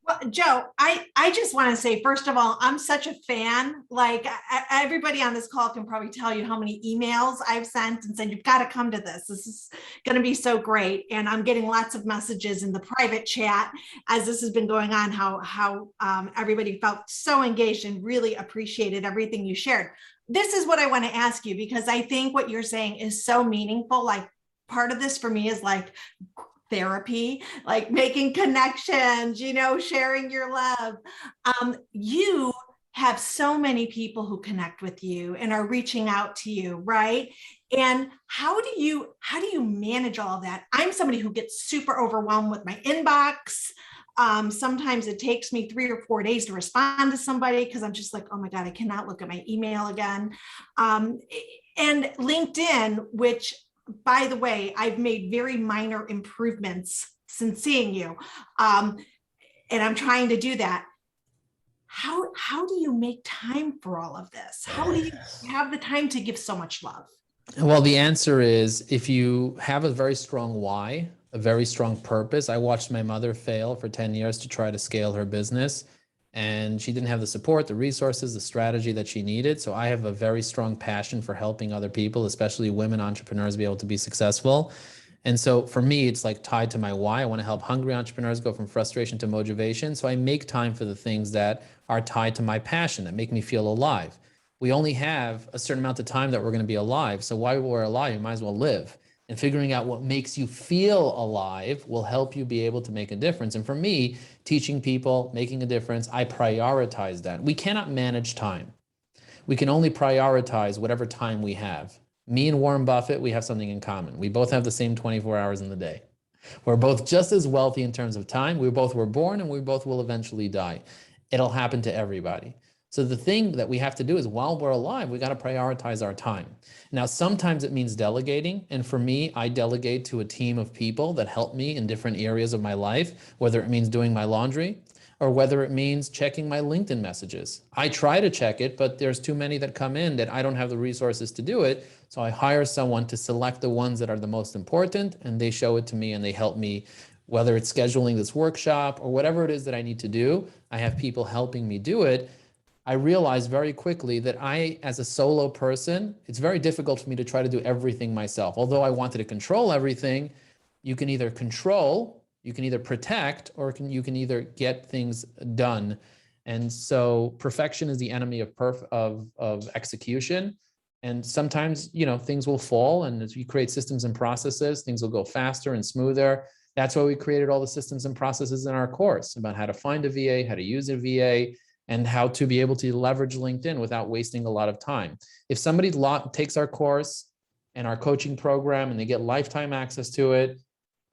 A: Well, Joe, I just want to say, first of all, I'm such a fan. Like everybody on this call can probably tell you how many emails I've sent and said, you've got to come to this. This is going to be so great. And I'm getting lots of messages in the private chat as this has been going on, how everybody felt so engaged and really appreciated everything you shared. This is what I want to ask you, because I think what you're saying is so meaningful. Like part of this for me is like therapy, like making connections, sharing your love. You have so many people who connect with you and are reaching out to you, right? And how do you manage all of that? I'm somebody who gets super overwhelmed with my inbox. Sometimes it takes me 3 or 4 days to respond to somebody because I'm just like, oh my God, I cannot look at my email again. And LinkedIn, which, by the way, I've made very minor improvements since seeing you. And I'm trying to do that. How do you make time for all of this? How do you have the time to give so much love?
B: Well, the answer is, if you have a very strong why, a very strong purpose. I watched my mother fail for 10 years to try to scale her business, and she didn't have the support, the resources, the strategy that she needed. So I have a very strong passion for helping other people, especially women entrepreneurs, be able to be successful. And so for me, it's like tied to my why. I want to help hungry entrepreneurs go from frustration to motivation. So I make time for the things that are tied to my passion, that make me feel alive, we only have a certain amount of time that we're going to be alive. So while we're alive, you might as well live. And figuring out what makes you feel alive will help you be able to make a difference. And for me, teaching people, making a difference, I prioritize that. We cannot manage time. We can only prioritize whatever time we have. Me and Warren Buffett, we have something in common. We both have the same 24 hours in the day. We're both just as wealthy in terms of time. We both were born and we both will eventually die. It'll happen to everybody. So the thing that we have to do is while we're alive, we got to prioritize our time. Now, sometimes it means delegating. And for me, I delegate to a team of people that help me in different areas of my life, whether it means doing my laundry or whether it means checking my LinkedIn messages. I try to check it, but there's too many that come in that I don't have the resources to do it. So I hire someone to select the ones that are the most important, and they show it to me and they help me, whether it's scheduling this workshop or whatever it is that I need to do. I have people helping me do it. I realized very quickly that I, as a solo person, it's very difficult for me to try to do everything myself. Although I wanted to control everything, you can either control, you can either protect, or you can either get things done. And so perfection is the enemy of execution. And sometimes, things will fall, and as you create systems and processes, things will go faster and smoother. That's why we created all the systems and processes in our course about how to find a VA, how to use a VA, and how to be able to leverage LinkedIn without wasting a lot of time. If somebody takes our course and our coaching program and they get lifetime access to it,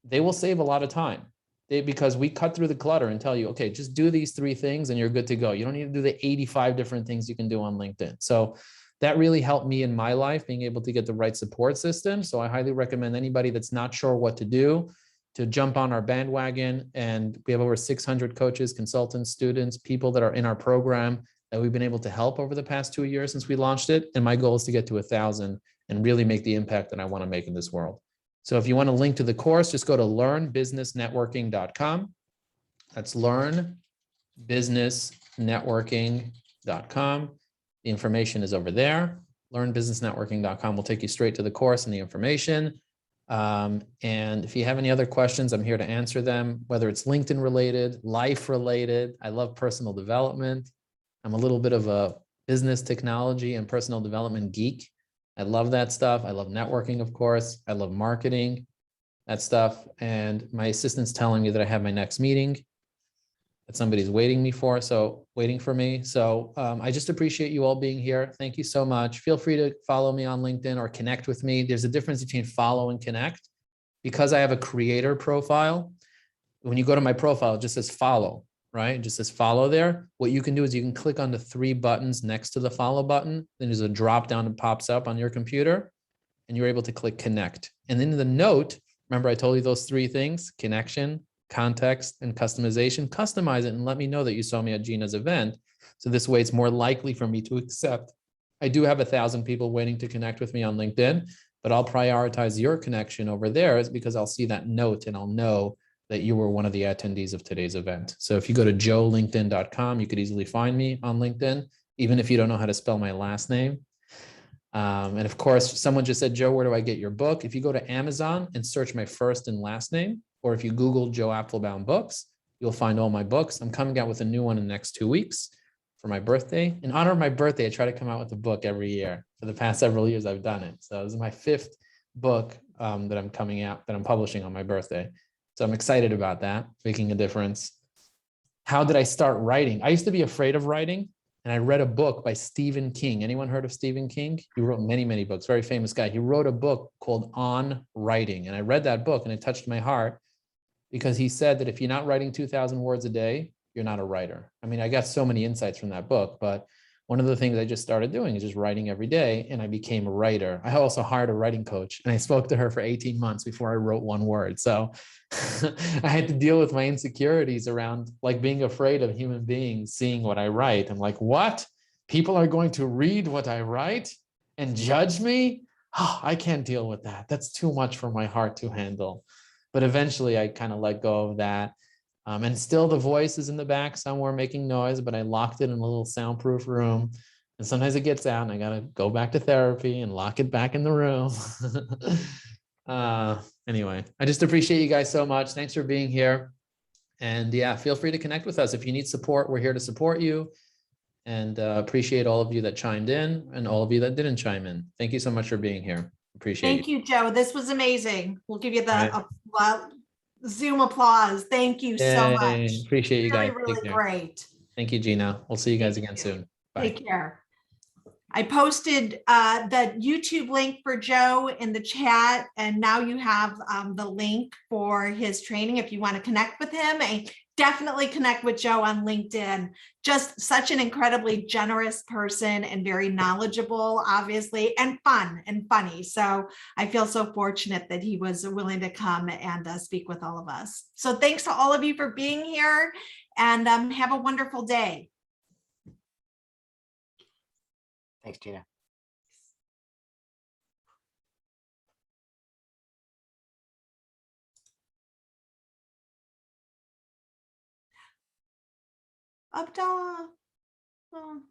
B: they will save a lot of time because we cut through the clutter and tell you, okay, just do these 3 things and you're good to go. You don't need to do the 85 different things you can do on LinkedIn. So that really helped me in my life, being able to get the right support system. So I highly recommend anybody that's not sure what to do to jump on our bandwagon. And we have over 600 coaches, consultants, students, people that are in our program that we've been able to help over the past 2 years since we launched it. And my goal is to get to 1,000 and really make the impact that I want to make in this world. So if you want to link to the course, just go to learnbusinessnetworking.com. That's learnbusinessnetworking.com. The information is over there. Learnbusinessnetworking.com will take you straight to the course and the information. And if you have any other questions, I'm here to answer them, whether it's LinkedIn related, life related. I love personal development. I'm a little bit of a business technology and personal development geek. I love that stuff. I love networking, of course. I love marketing, that stuff. And my assistant's telling me that I have my next meeting that somebody's waiting for me. So I just appreciate you all being here. Thank you so much. Feel free to follow me on LinkedIn or connect with me. There's a difference between follow and connect. Because I have a creator profile, when you go to my profile, it just says follow, right? It just says follow there. What you can do is you can click on the 3 buttons next to the follow button. Then there's a drop down that pops up on your computer and you're able to click connect. And then the note, remember I told you those 3 things, connection, context, and customization. Customize it and let me know that you saw me at Gina's event. So this way it's more likely for me to accept. I do have 1,000 people waiting to connect with me on LinkedIn, but I'll prioritize your connection over there is because I'll see that note and I'll know that you were one of the attendees of today's event. So if you go to joelinkedin.com, you could easily find me on LinkedIn, even if you don't know how to spell my last name. And of course, someone just said, Joe, where do I get your book? If you go to Amazon and search my first and last name, or if you Google Joe Apfelbaum books, you'll find all my books. I'm coming out with a new one in the next 2 weeks for my birthday. In honor of my birthday, I try to come out with a book every year. For the past several years, I've done it. So this is my 5th book that I'm publishing on my birthday. So I'm excited about that, making a difference. How did I start writing? I used to be afraid of writing, and I read a book by Stephen King. Anyone heard of Stephen King? He wrote many, many books, very famous guy. He wrote a book called On Writing, and I read that book and it touched my heart because he said that if you're not writing 2,000 words a day, you're not a writer. I mean, I got so many insights from that book, but one of the things I just started doing is just writing every day, and I became a writer. I also hired a writing coach, and I spoke to her for 18 months before I wrote 1 word. So I had to deal with my insecurities around like being afraid of human beings seeing what I write. I'm like, what? People are going to read what I write and judge me? Oh, I can't deal with that. That's too much for my heart to handle. But eventually I kind of let go of that. And still the voice is in the back somewhere making noise, but I locked it in a little soundproof room. And sometimes it gets out and I got to go back to therapy and lock it back in the room. Anyway, I just appreciate you guys so much. Thanks for being here. And yeah, feel free to connect with us. If you need support, we're here to support you. and appreciate all of you that chimed in and all of you that didn't chime in. Thank you so much for being here. Appreciate
A: Thank
B: you.
A: you, Joe. This was amazing. We'll give you the
B: Right.
A: Zoom applause. Thank you so
B: Yay.
A: much.
B: Appreciate you
A: Really,
B: guys.
A: really
B: Take care.
A: great.
B: Thank you, Gina. We'll see you guys
A: Thank
B: again
A: you.
B: soon. Bye.
A: Take care. I posted the YouTube link for Joe in the chat, and now you have the link for his training if you want to connect with him. And definitely connect with Joe on LinkedIn. Just such an incredibly generous person and very knowledgeable, obviously, and fun and funny. So I feel so fortunate that he was willing to come and speak with all of us. So thanks to all of you for being here, and have a wonderful day.
D: Thanks, Gina.
A: Abdallah. Oh.